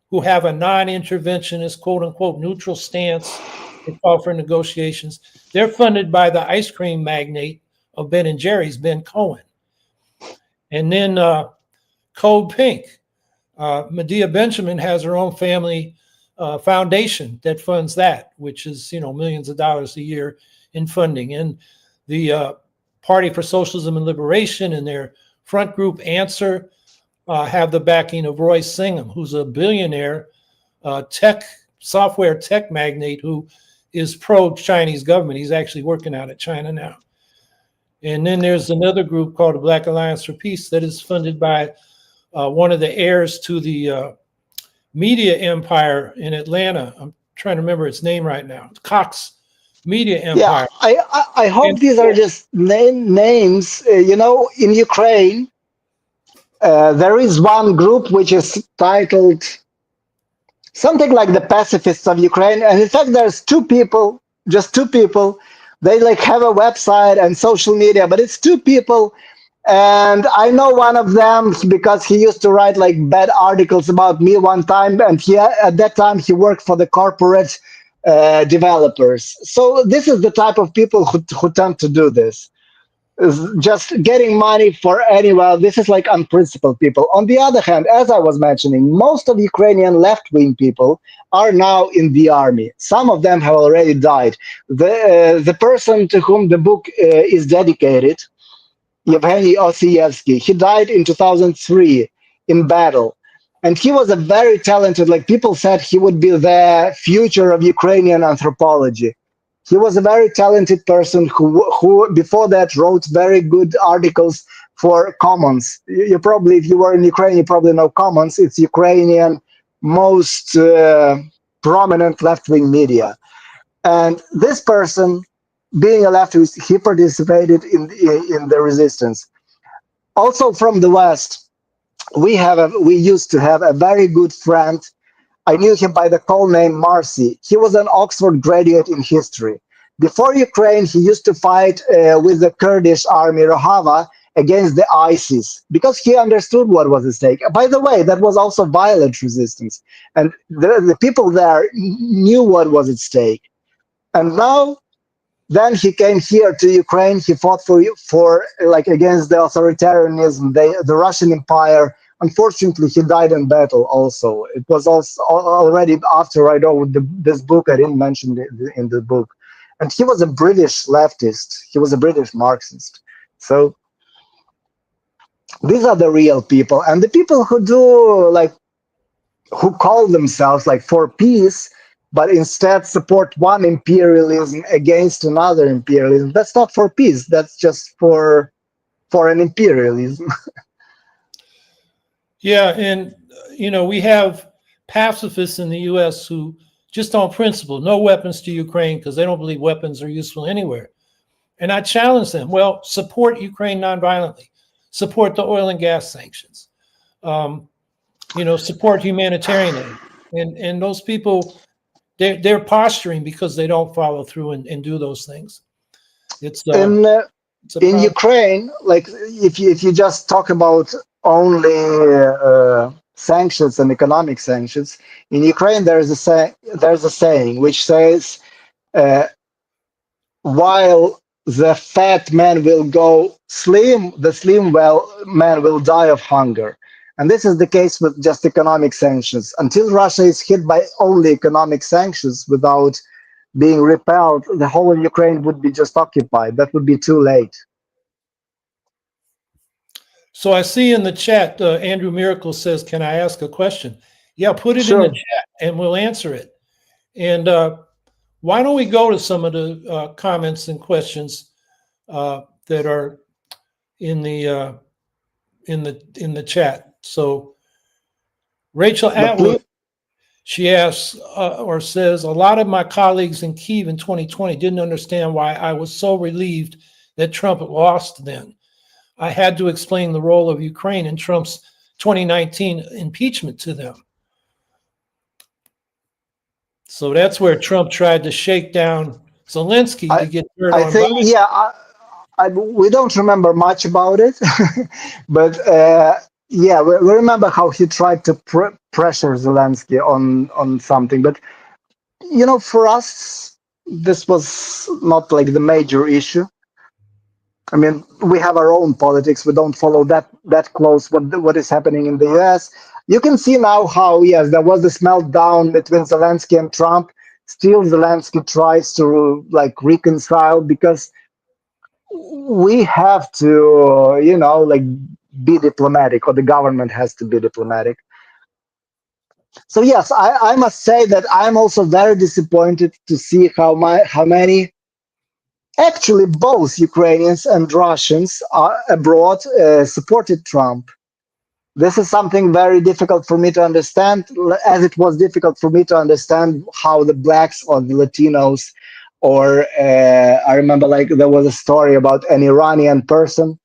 who have a non-interventionist, quote unquote, neutral stance. They call for negotiations. They're funded by the ice cream magnate of Ben and Jerry's, Ben Cohen. And then Code Pink. Medea Benjamin has her own family foundation that funds that, which is, millions of dollars a year in funding. And the Party for Socialism and Liberation and their front group Answer have the backing of Roy Singham, who's a billionaire software tech magnate who is pro-Chinese government. He's actually working out of China now. And then there's another group called the Black Alliance for Peace that is funded by one of the heirs to the media empire in Atlanta. I'm trying to remember its name right now. Cox Media Empire. Yeah, I hope these are just names. In Ukraine, there is one group which is titled something like the Pacifists of Ukraine, and in fact, there's just two people. They have a website and social media, but it's two people. And I know one of them because he used to write bad articles about me one time, and at that time he worked for the corporate developers. So this is the type of people who tend to do this, is just getting money for anyone. This is unprincipled people. On the other hand, as I was mentioning, most of Ukrainian left-wing people are now in the army. Some of them have already died. The person to whom the book is dedicated, Yevgeny Osiyevsky, he died in 2003 in battle. And he was a very talented, people said he would be the future of Ukrainian anthropology. He was a very talented person who before that wrote very good articles for Commons. You probably, if you were in Ukraine, you probably know Commons. It's Ukrainian most prominent left-wing media. And this person, being a leftist, he participated in the resistance. Also from the West, we used to have a very good friend. I knew him by the call name Marcy. He was an Oxford graduate in history. Before Ukraine, he used to fight with the Kurdish army Rojava against the ISIS because he understood what was at stake. By the way, that was also violent resistance. And the people there knew what was at stake. And now, then he came here to Ukraine. He fought for against the authoritarianism, the Russian Empire. Unfortunately, he died in battle also. It was also already after I wrote this book. I didn't mention it in the book. And he was a British leftist. He was a British Marxist. So these are the real people. And the people who who call themselves for peace, but instead support one imperialism against another imperialism, that's not for peace. That's just for an imperialism. Yeah, and we have pacifists in the U.S. who just on principle, no weapons to Ukraine because they don't believe weapons are useful anywhere. And I challenge them, well, support Ukraine nonviolently, support the oil and gas sanctions, support humanitarian aid. And those people, they're posturing because they don't follow through and do those things. It's in Ukraine, if you just talk about only sanctions and economic sanctions, in Ukraine there's a saying which says, while the fat man will go slim, the slim man will die of hunger. And this is the case with just economic sanctions. Until Russia is hit by only economic sanctions without being repelled, the whole of Ukraine would be just occupied. That would be too late. So I see in the chat, Andrew Miracle says, can I ask a question? Yeah, put it Sure. in the chat and we'll answer it. And why don't we go to some of the comments and questions that are in the chat. So Rachel Atwood, she asks or says, a lot of my colleagues in Kyiv in 2020 didn't understand why I was so relieved that Trump lost then. I had to explain the role of Ukraine in Trump's 2019 impeachment to them. So that's where Trump tried to shake down Zelensky to get dirt on Biden. Yeah, we don't remember much about it, but yeah, we remember how he tried to pressure Zelensky on something. But for us, this was not the major issue. I mean, we have our own politics. We don't follow that close what is happening in the US. You can see now how, yes, there was this meltdown between Zelensky and Trump. Still, Zelensky tries to like reconcile because we have to, like be diplomatic, or the government has to be diplomatic. So yes, I must say that I'm also very disappointed to see how many actually both Ukrainians and Russians are abroad supported Trump. This is something very difficult for me to understand, as it was difficult for me to understand how the blacks or the Latinos, or I remember like there was a story about an Iranian person,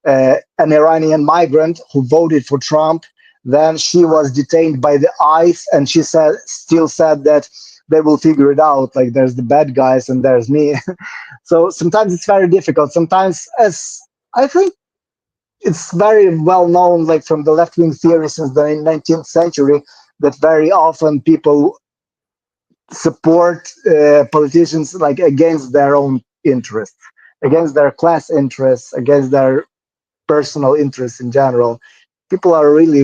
an Iranian migrant who voted for Trump. Then she was detained by the ICE, and she still said that they will figure it out. Like there's the bad guys and there's me. So sometimes it's very difficult. Sometimes, as I think it's very well known, like from the left wing theory since the 19th century, that very often people support politicians like against their own interests, against their class interests, against their personal interests in general. People are really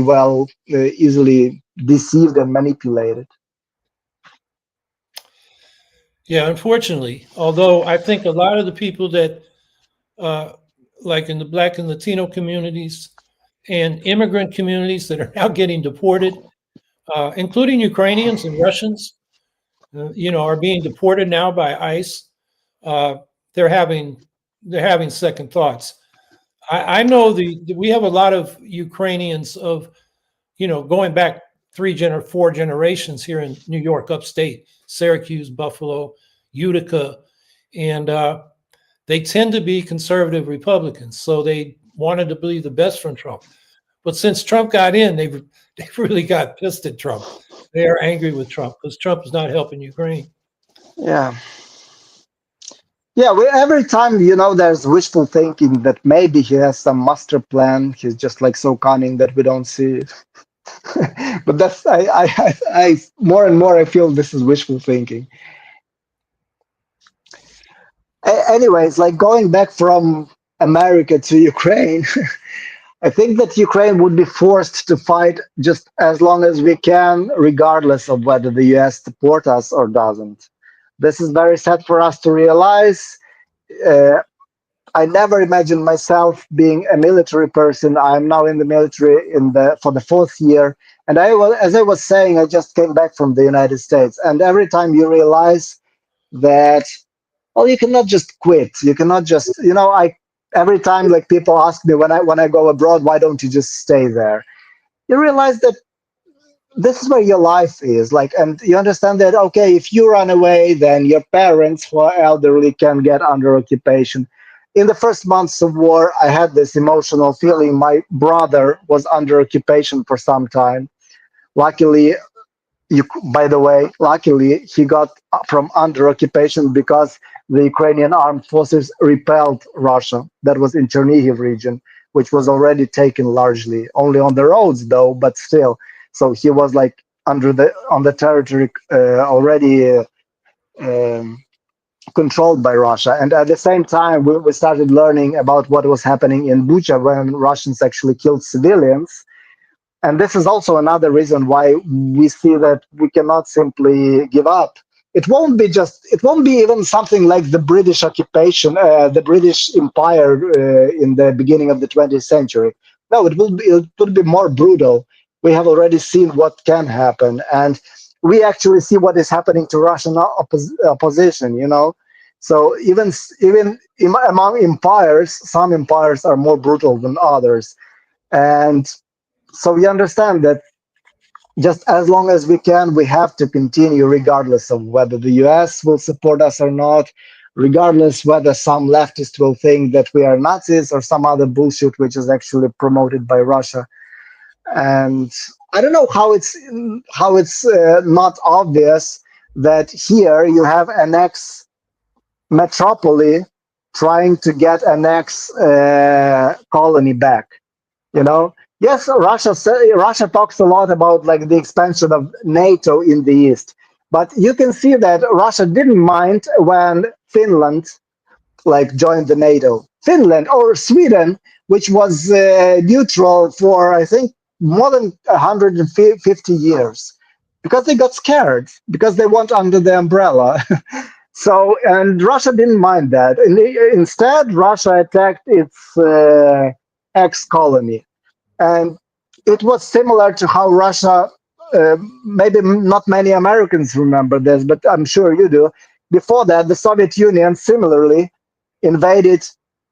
easily deceived and manipulated. Yeah, unfortunately, although I think a lot of the people that, uh, like in the Black and Latino communities and immigrant communities that are now getting deported, including Ukrainians and Russians, are being deported now by ICE. Uh, they're having second thoughts. I know we have a lot of Ukrainians of going back four generations here in New York, upstate, Syracuse, Buffalo, Utica, and they tend to be conservative Republicans. So they wanted to believe the best from Trump. But since Trump got in, they've really got pissed at Trump. They are angry with Trump because Trump is not helping Ukraine. Yeah. Yeah, every time, there's wishful thinking that maybe he has some master plan. He's just like so cunning that we don't see it. But that's I more and more I feel this is wishful thinking. Anyways, like going back from America to Ukraine, I think that Ukraine would be forced to fight just as long as we can, regardless of whether the US support us or doesn't. This is very sad for us to realize. Uh, I never imagined myself being a military person. I'm now in the military for the fourth year, and as I was saying, I just came back from the United States. And every time you realize that, well, you cannot just quit. You cannot just, every time like people ask me when I go abroad, why don't you just stay there? You realize that this is where your life is, like, and you understand that, okay, if you run away, then your parents who are elderly can get under occupation. In the first months of war, I had this emotional feeling. My brother was under occupation for some time. Luckily, by the way, luckily he got from under occupation because the Ukrainian armed forces repelled Russia. That was in Chernihiv region, which was already taken largely, only on the roads though, but still. So he was like on the territory already controlled by Russia. And at the same time, we started learning about what was happening in Bucha when Russians actually killed civilians. And this is also another reason why we see that we cannot simply give up. It won't be even something like the British occupation, the British Empire in the beginning of the 20th century. No, it would be more brutal. We have already seen what can happen. And we actually see what is happening to Russian opposition, So even among empires, some empires are more brutal than others. And so we understand that just as long as we can, we have to continue, regardless of whether the US will support us or not, regardless whether some leftist will think that we are Nazis or some other bullshit which is actually promoted by Russia. And I don't know how it's not obvious that here you have an ex metropoly trying to get an ex colony back. Yes, Russia talks a lot about like the expansion of NATO in the east, but you can see that Russia didn't mind when Finland like joined the NATO. Finland or Sweden, which was neutral for, I think, more than 150 years, because they got scared, because they went under the umbrella. So, and Russia didn't mind that. Instead, Russia attacked its ex-colony. And it was similar to how Russia, maybe not many Americans remember this, but I'm sure you do. Before that, the Soviet Union similarly invaded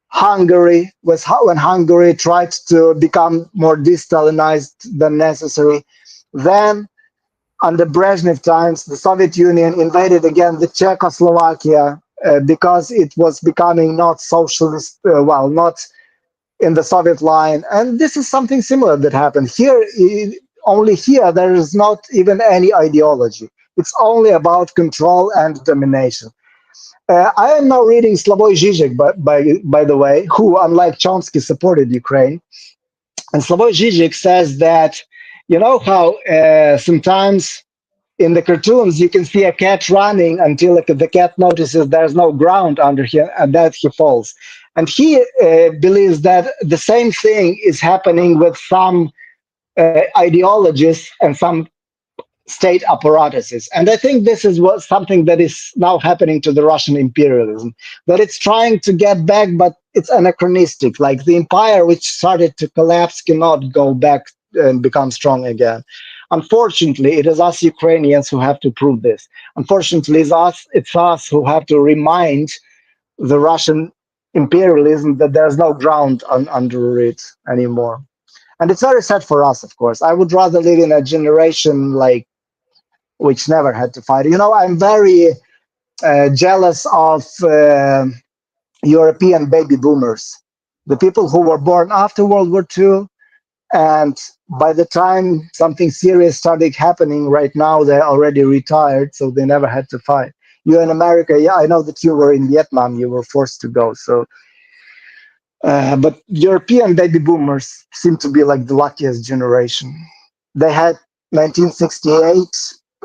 Hungary when Hungary tried to become more de-Stalinized than necessary. Then, under Brezhnev times, the Soviet Union invaded again the Czechoslovakia because it was becoming not socialist, not in the Soviet line. And this is something similar that happened here. Only here, there is not even any ideology. It's only about control and domination. I am now reading Slavoj Žižek, by the way, who, unlike Chomsky, supported Ukraine. And Slavoj Žižek says that, you know how sometimes in the cartoons you can see a cat running until the cat notices there's no ground under him and that he falls. And he believes that the same thing is happening with some ideologies and some state apparatuses. And I think this is something that is now happening to the Russian imperialism, that it's trying to get back, but it's anachronistic. Like the empire which started to collapse cannot go back and become strong again. Unfortunately, it is us Ukrainians who have to prove this. Unfortunately, it's us who have to remind the Russian imperialism that there's no ground under it anymore. And it's very sad for us, of course. I would rather live in a generation like which never had to fight. You know, I'm very jealous of European baby boomers, the people who were born after World War II. And by the time something serious started happening right now, they're already retired, so they never had to fight. You in America, yeah, I know that you were in Vietnam, you were forced to go. So, but European baby boomers seem to be like the luckiest generation. They had 1968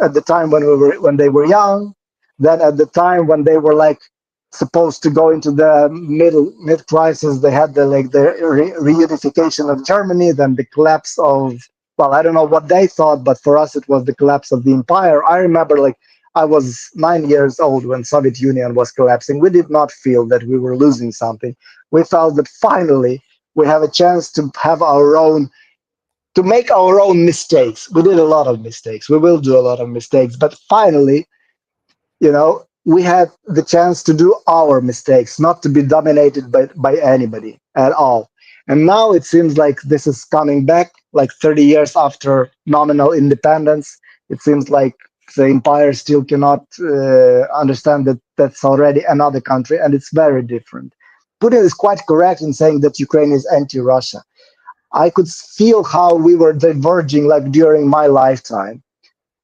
at the time when they were young. Then at the time when they were like supposed to go into the mid crisis, they had the reunification of Germany, then the collapse of, well, I don't know what they thought, but for us it was the collapse of the empire. I remember like I was 9 years old when Soviet Union was collapsing. We did not feel that we were losing something. We felt that finally we have a chance to have our own, to make our own mistakes. We did a lot of mistakes. We will do a lot of mistakes, but finally, you know, we had the chance to do our mistakes, not to be dominated by anybody at all. And now it seems like this is coming back, like 30 years after nominal independence. It seems like the empire still cannot understand that that's already another country, and it's very different. Putin is quite correct in saying that Ukraine is anti-Russia. I could feel how we were diverging like during my lifetime.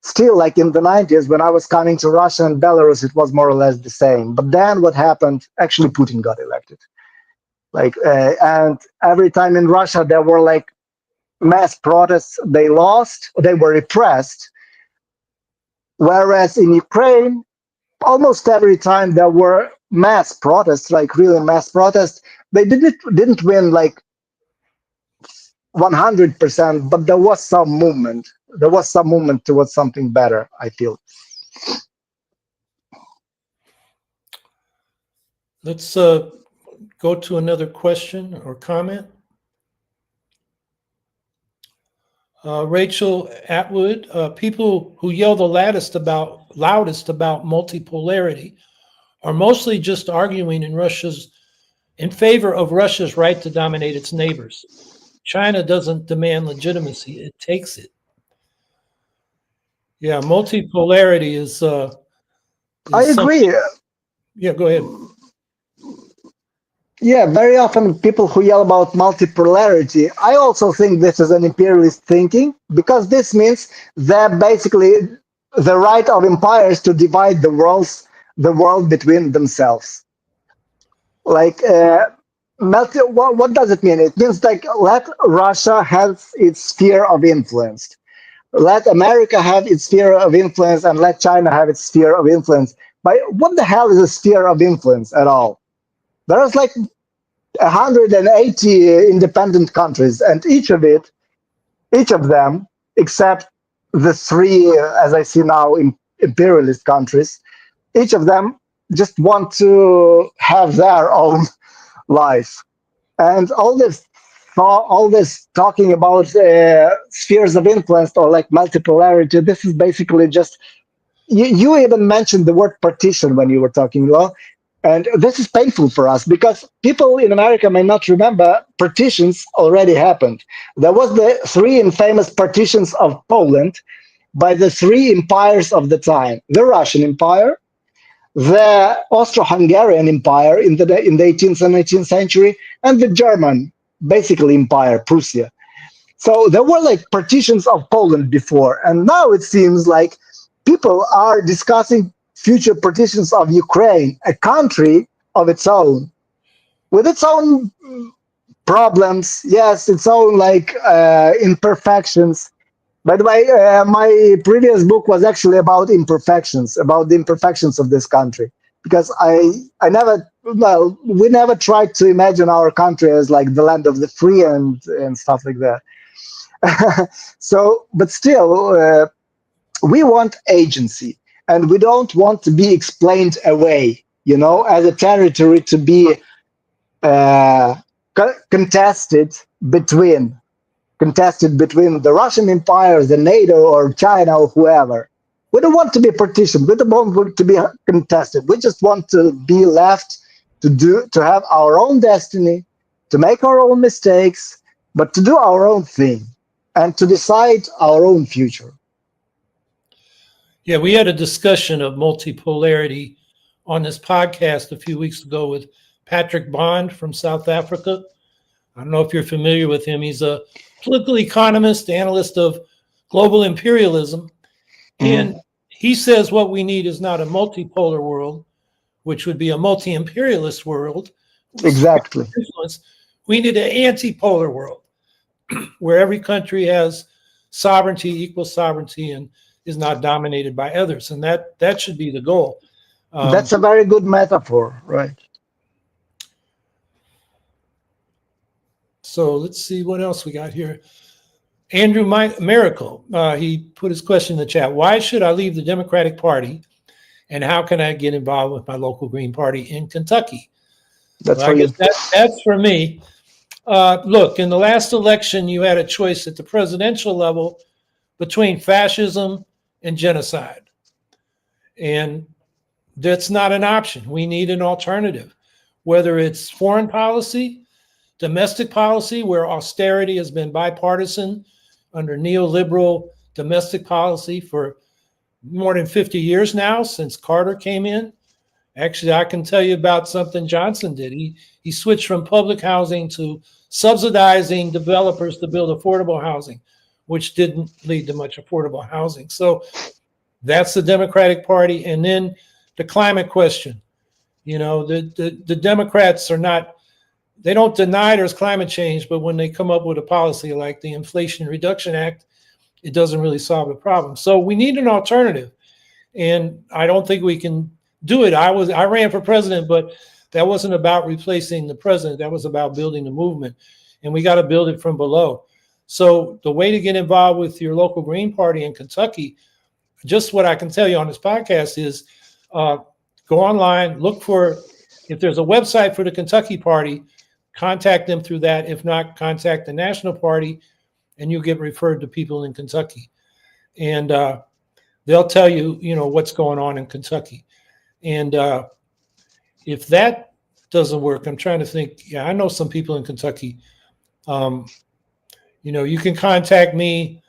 Still, like in the 90s, when I was coming to Russia and Belarus, it was more or less the same. But then what happened? Actually, Putin got elected. And every time in Russia, there were like mass protests. They lost, they were repressed. Whereas in Ukraine, almost every time there were mass protests, like really mass protests, they didn't win like 100%, but there was some movement. There was some movement towards something better, I feel. Let's go to another question or comment. Rachel Atwood, people who yell the loudest about multipolarity are mostly just arguing in favor of Russia's right to dominate its neighbors. China doesn't demand legitimacy, it takes it. Yeah, multipolarity is I agree. Yeah, go ahead. Yeah, very often people who yell about multipolarity, I also think this is an imperialist thinking, because this means that basically the right of empires to divide the world between themselves. Like, what does it mean? It means like let Russia have its sphere of influence. Let America have its sphere of influence and let China have its sphere of influence. But what the hell is a sphere of influence at all? There's like 180 independent countries, and each of them, except the three, as I see now, imperialist countries, each of them just want to have their own life. And all this talking about spheres of influence or like multipolarity, this is basically just, you even mentioned the word partition when you were talking, Lo, and this is painful for us because people in America may not remember partitions already happened. There was the three infamous partitions of Poland by the three empires of the time: the Russian Empire, the Austro-Hungarian Empire in the 18th and 19th century, and the German, basically, empire, Prussia. So there were like partitions of Poland before, and now it seems like people are discussing future partitions of Ukraine, a country of its own, with its own problems, yes, its own like imperfections. By the way, my previous book was actually about imperfections, about the imperfections of this country, because I never, well, we never tried to imagine our country as like the land of the free and stuff like that. So, but still, we want agency, and we don't want to be explained away, as a territory to be contested between the Russian Empire, the NATO, or China, or whoever. We don't want to be partitioned. We don't want to be contested. We just want to be left to have our own destiny, to make our own mistakes, but to do our own thing and to decide our own future. Yeah, we had a discussion of multipolarity on this podcast a few weeks ago with Patrick Bond from South Africa. I don't know if you're familiar with him. He's a political economist, analyst of global imperialism. And he says what we need is not a multipolar world, which would be a multi-imperialist world. Exactly. We need an anti-polar world where every country has sovereignty, equal sovereignty, and is not dominated by others. And that should be the goal. That's a very good metaphor, right? So let's see what else we got here. Andrew Miracle, he put his question in the chat. Why should I leave the Democratic Party, and how can I get involved with my local Green Party in Kentucky? That's for you. That's for me. Look, in the last election, you had a choice at the presidential level between fascism and genocide. And that's not an option. We need an alternative, whether it's foreign policy, domestic policy, where austerity has been bipartisan under neoliberal domestic policy for more than 50 years now, since Carter came in. Actually, I can tell you about something Johnson did. He switched from public housing to subsidizing developers to build affordable housing, which didn't lead to much affordable housing. So that's the Democratic Party. And then the climate question. The Democrats are not, they don't deny there's climate change, but when they come up with a policy like the Inflation Reduction Act, it doesn't really solve the problem. So we need an alternative. And I don't think we can do it. I ran for president, but that wasn't about replacing the president. That was about building the movement. And we got to build it from below. So the way to get involved with your local Green Party in Kentucky, just what I can tell you on this podcast is go online, look for, if there's a website for the Kentucky Party, contact them through that. If not, contact the National Party, and you'll get referred to people in Kentucky. And they'll tell you, what's going on in Kentucky. And if that doesn't work, I'm trying to think. Yeah, I know some people in Kentucky. You can contact me.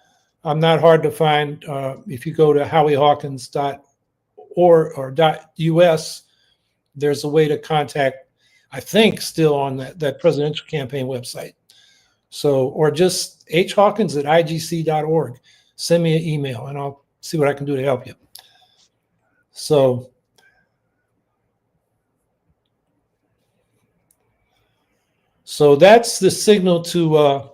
I'm not hard to find. If you go to howiehawkins.org or .us, there's a way to contact, I think, still on that presidential campaign website. So, or just hhawkins@igc.org. Send me an email and I'll see what I can do to help you. So that's the signal to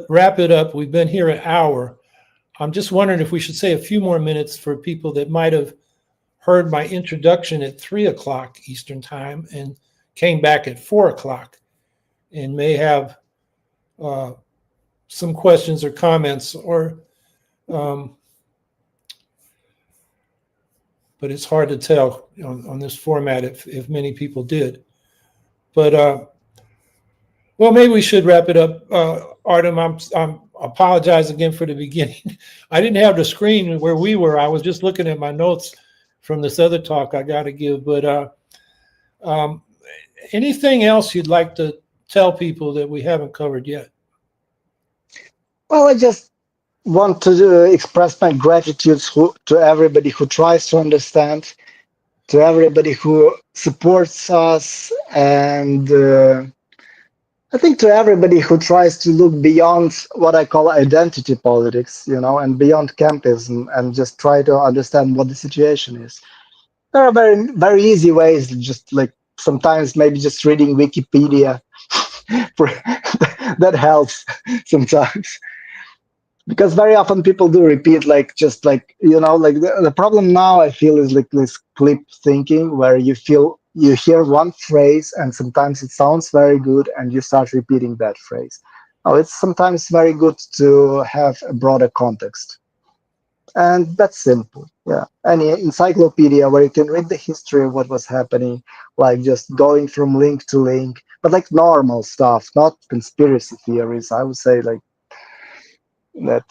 wrap it up. We've been here an hour. I'm just wondering if we should say a few more minutes for people that might have heard my introduction at 3 o'clock Eastern time and came back at 4 o'clock and may have some questions or comments, or but it's hard to tell on this format if many people did. But well, maybe we should wrap it up. Artem, I'm apologize again for the beginning. I didn't have the screen where we were. I was just looking at my notes from this other talk I got to give. But anything else you'd like to tell people that we haven't covered yet? Well, I just want to express my gratitude to everybody who tries to understand, to everybody who supports us, and I think to everybody who tries to look beyond what I call identity politics, and beyond campism, and just try to understand what the situation is. There are very, very easy ways, just like sometimes maybe just reading Wikipedia that helps sometimes. Because very often people do repeat, like the problem now I feel is like this clip thinking, where you hear one phrase and sometimes it sounds very good and you start repeating that phrase. Oh, it's sometimes very good to have a broader context. And that's simple. Yeah. Any encyclopedia where you can read the history of what was happening, like just going from link to link, but like normal stuff, not conspiracy theories. I would say like that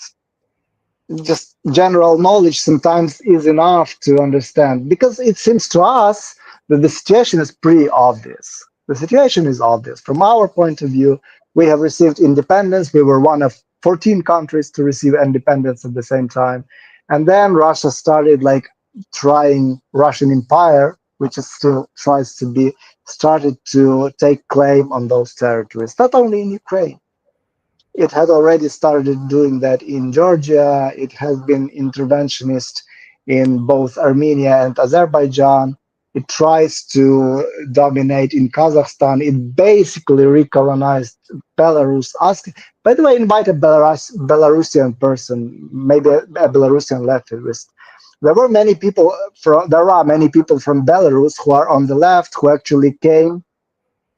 just general knowledge sometimes is enough to understand, because it seems to us that the situation is pretty obvious. The situation is obvious. From our point of view, we have received independence. We were one of 14 countries to receive independence at the same time. And then Russia started Russian Empire, which is still tries to be, started to take claim on those territories, not only in Ukraine. It had already started doing that in Georgia. It has been interventionist in both Armenia and Azerbaijan. It tries to dominate in Kazakhstan. It basically recolonized Belarus. By the way, invite a Belarusian person, maybe a Belarusian leftist. There are many people from Belarus who are on the left who actually came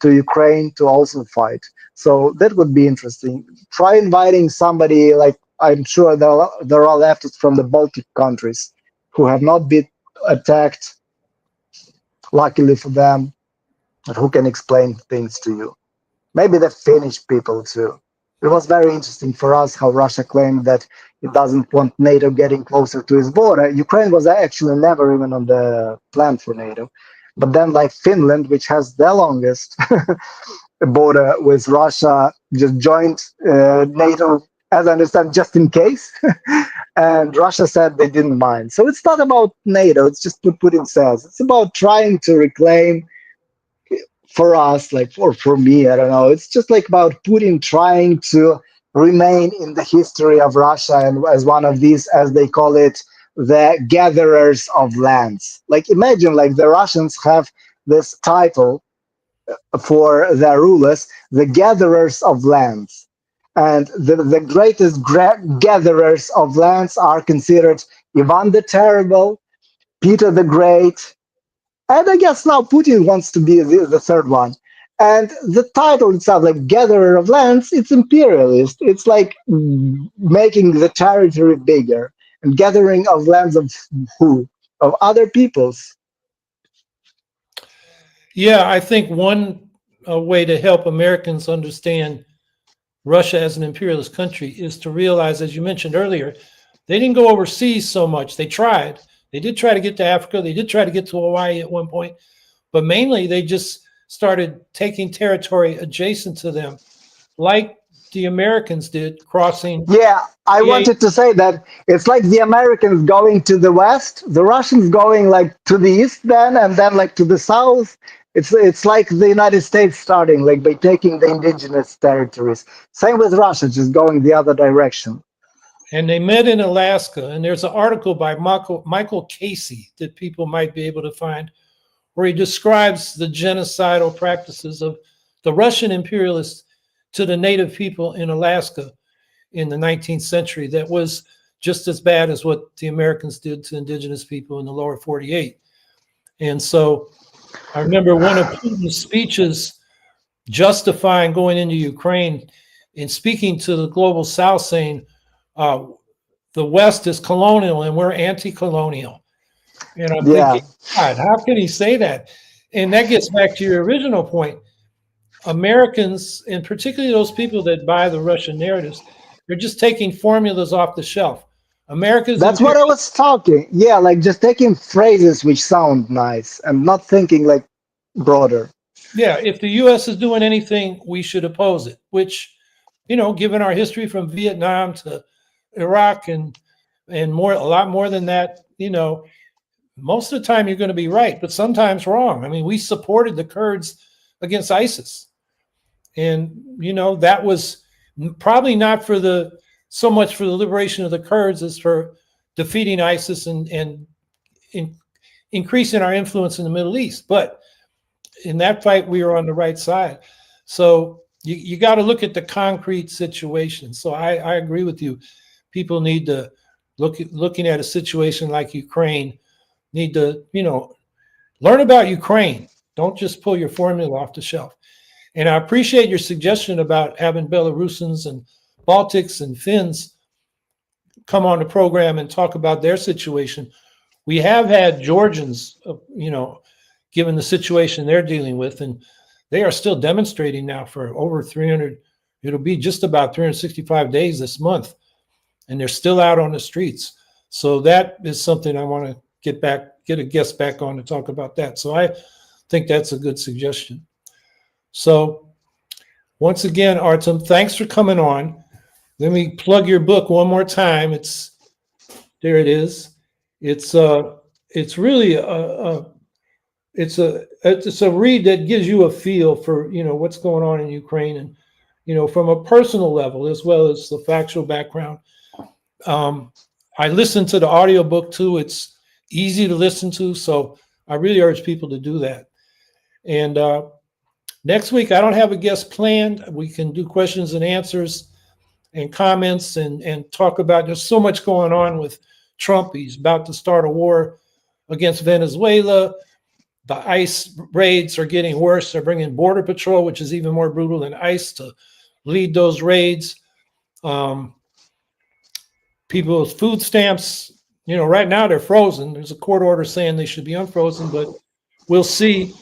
to Ukraine to also fight. So that would be interesting. Try inviting somebody, like I'm sure there are leftists from the Baltic countries who have not been attacked, luckily for them, but who can explain things to you. Maybe the Finnish people too. It was very interesting for us how Russia claimed that it doesn't want NATO getting closer to its border. Ukraine was actually never even on the plan for NATO. But then like Finland, which has the longest border with Russia, just joined NATO, as I understand, just in case. And Russia said they didn't mind. So it's not about NATO, it's just what Putin says. It's about trying to reclaim for us, for me, I don't know. It's just like about Putin trying to remain in the history of Russia and as one of these, as they call it, the gatherers of lands. Like imagine like the Russians have this title for their rulers, the gatherers of lands. And the greatest gatherers of lands are considered Ivan the Terrible, Peter the Great, and I guess now Putin wants to be the third one. And the title itself, like Gatherer of Lands, it's imperialist. It's like making the territory bigger. And gathering of lands of who? Of other peoples. Yeah, I think one way to help Americans understand Russia as an imperialist country is to realize, as you mentioned earlier, they didn't go overseas so much. They tried. They did try to get to Africa. They did try to get to Hawaii at one point, but mainly they just started taking territory adjacent to them, like the Americans did, crossing. Yeah, I wanted to say that it's like the Americans going to the west, the Russians going like to the east then, and then like to the south. It's like the United States starting like by taking the indigenous territories. Same with Russia, just going the other direction. And they met in Alaska. And there's an article by Michael Casey that people might be able to find, where he describes the genocidal practices of the Russian imperialists to the native people in Alaska in the 19th century. That was just as bad as what the Americans did to indigenous people in the lower 48. And so I remember one of Putin's speeches justifying going into Ukraine and speaking to the global South, saying the West is colonial and we're anti-colonial. And I'm Yeah, thinking, God, how can he say that? And that gets back to your original point. Americans, and particularly those people that buy the Russian narratives, they're just taking formulas off the shelf. America's that's imperial. what I was talking. Yeah, like just taking phrases which sound nice and not thinking like broader. Yeah, if the U.S. is doing anything, we should oppose it, which, given our history from Vietnam to Iraq and more, a lot more than that, most of the time you're going to be right, but sometimes wrong. I mean, we supported the Kurds against ISIS. And, that was probably not so much for the liberation of the Kurds as for defeating ISIS and increasing our influence in the Middle East. But in that fight, we were on the right side. So you got to look at the concrete situation. So I agree with you. People need to looking at a situation like Ukraine, need to, learn about Ukraine. Don't just pull your formula off the shelf. And I appreciate your suggestion about having Belarusians and Baltics and Finns come on the program and talk about their situation. We have had Georgians, given the situation they're dealing with, and they are still demonstrating now for over 300. It'll be just about 365 days this month, and they're still out on the streets. So that is something I want to get a guest back on to talk about that. So I think that's a good suggestion. So once again, Artem, thanks for coming on. Let me plug your book one more time. There it is. It's really it's a read that gives you a feel for what's going on in Ukraine, and from a personal level as well as the factual background. I listened to the audiobook too. It's easy to listen to, so I really urge people to do that. And next week, I don't have a guest planned. We can do questions and answers and comments and talk about, there's so much going on with Trump. He's about to start a war against Venezuela. The ICE raids are getting worse. They're bringing Border Patrol, which is even more brutal than ICE, to lead those raids. People's food stamps, right now they're frozen. There's a court order saying they should be unfrozen, but we'll see.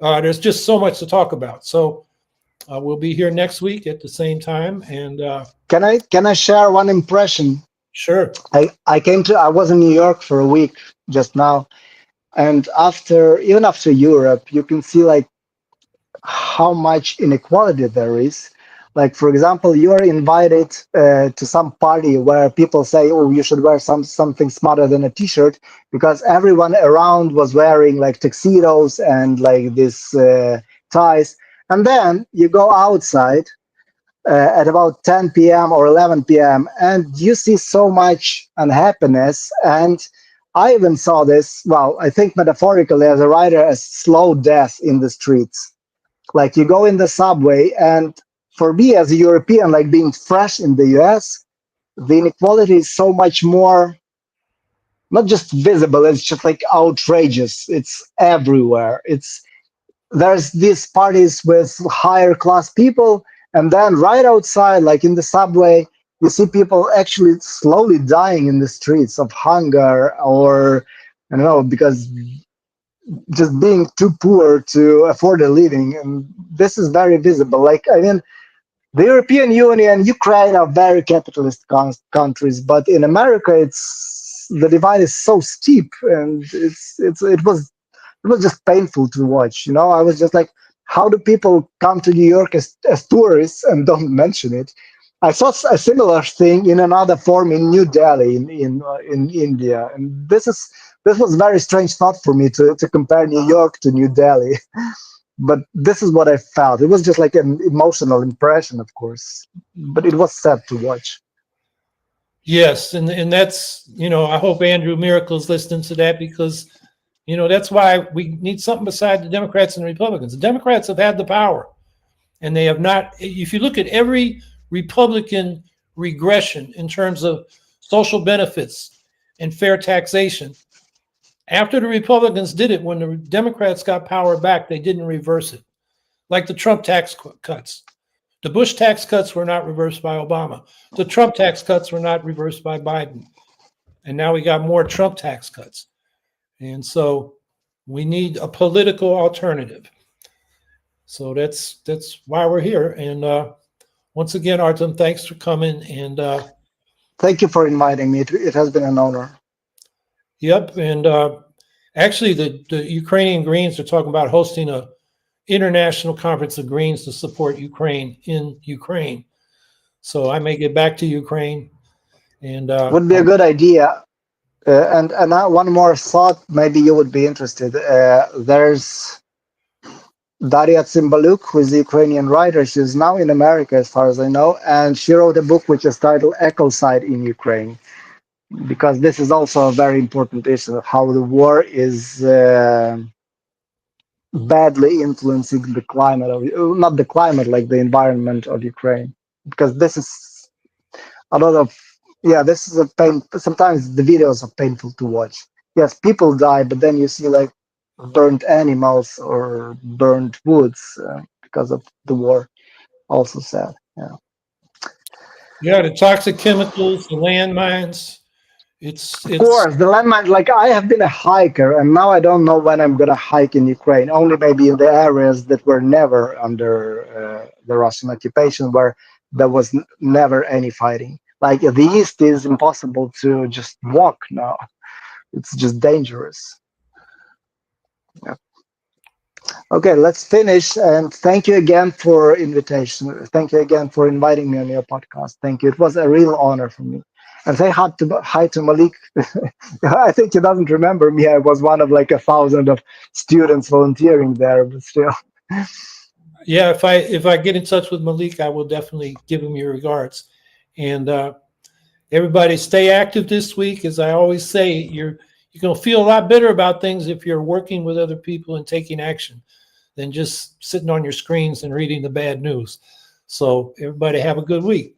There's just so much to talk about. So we'll be here next week at the same time. And Can I share one impression? sure. I was in New York for a week just now, and even after Europe, you can see like how much inequality there is. Like, for example, you are invited to some party where people say, "Oh, you should wear something smarter than a T-shirt," because everyone around was wearing like tuxedos and like this ties. And then you go outside at about 10 p.m. or 11 p.m. and you see so much unhappiness. And I even saw this, well, I think metaphorically as a writer, as slow death in the streets. Like you go in the subway, and for me as a European, like being fresh in the US, the inequality is so much more, not just visible, it's just like outrageous. It's everywhere. There's these parties with higher class people, and then right outside, like in the subway, you see people actually slowly dying in the streets of hunger, or I don't know, because just being too poor to afford a living. And this is very visible. Like, I mean, the European Union, Ukraine are very capitalist countries, but in America, the divide is so steep, and it was just painful to watch. I was just like, how do people come to New York as tourists and don't mention it? I saw a similar thing in another form in New Delhi in India, and this was very strange thought for me to compare New York to New Delhi. But this is what I felt. It was just like an emotional impression, of course, but it was sad to watch. Yes, and that's, I hope Andrew Miracle's listening to that, because that's why we need something beside the Democrats and the Republicans. The Democrats have had the power, and they have not. If you look at every Republican regression in terms of social benefits and fair taxation, After the Republicans did it, when the Democrats got power back, they didn't reverse it. Like the Trump tax cuts. The Bush tax cuts were not reversed by Obama. The Trump tax cuts were not reversed by Biden. And now we got more Trump tax cuts. And so we need a political alternative. So that's why we're here. And once again, Artem, thanks for coming. And thank you for inviting me. It has been an honor. Yep. And actually, the Ukrainian Greens are talking about hosting a international conference of Greens to support Ukraine in Ukraine. So I may get back to Ukraine. And would be a good idea. And one more thought, maybe you would be interested. There's Daria Tsimbaluk, who is a Ukrainian writer. She's now in America, as far as I know, and she wrote a book which is titled Ecocide in Ukraine, because this is also a very important issue, how the war is badly influencing the climate of, not the climate, like the environment of Ukraine, because this is a lot of, this is a pain. Sometimes the videos are painful to watch. Yes, people die, but then you see like burnt animals or burnt woods because of the war. Also sad. Yeah, the toxic chemicals, the landmines. It's Of course, the landmines. Like, I have been a hiker, and now I don't know when I'm gonna hike in Ukraine. Only maybe in the areas that were never under the Russian occupation, where there was never any fighting. Like the east is impossible to just walk now. It's just dangerous. Yeah. Okay, let's finish. And thank you again for invitation. Thank you again for inviting me on your podcast. Thank you. It was a real honor for me. And say hi to Malik. I think he doesn't remember me. I was one of like 1,000 of students volunteering there, but still. Yeah, if I get in touch with Malik, I will definitely give him your regards. And everybody stay active this week. As I always say, you're going to feel a lot better about things if you're working with other people and taking action than just sitting on your screens and reading the bad news. So everybody have a good week.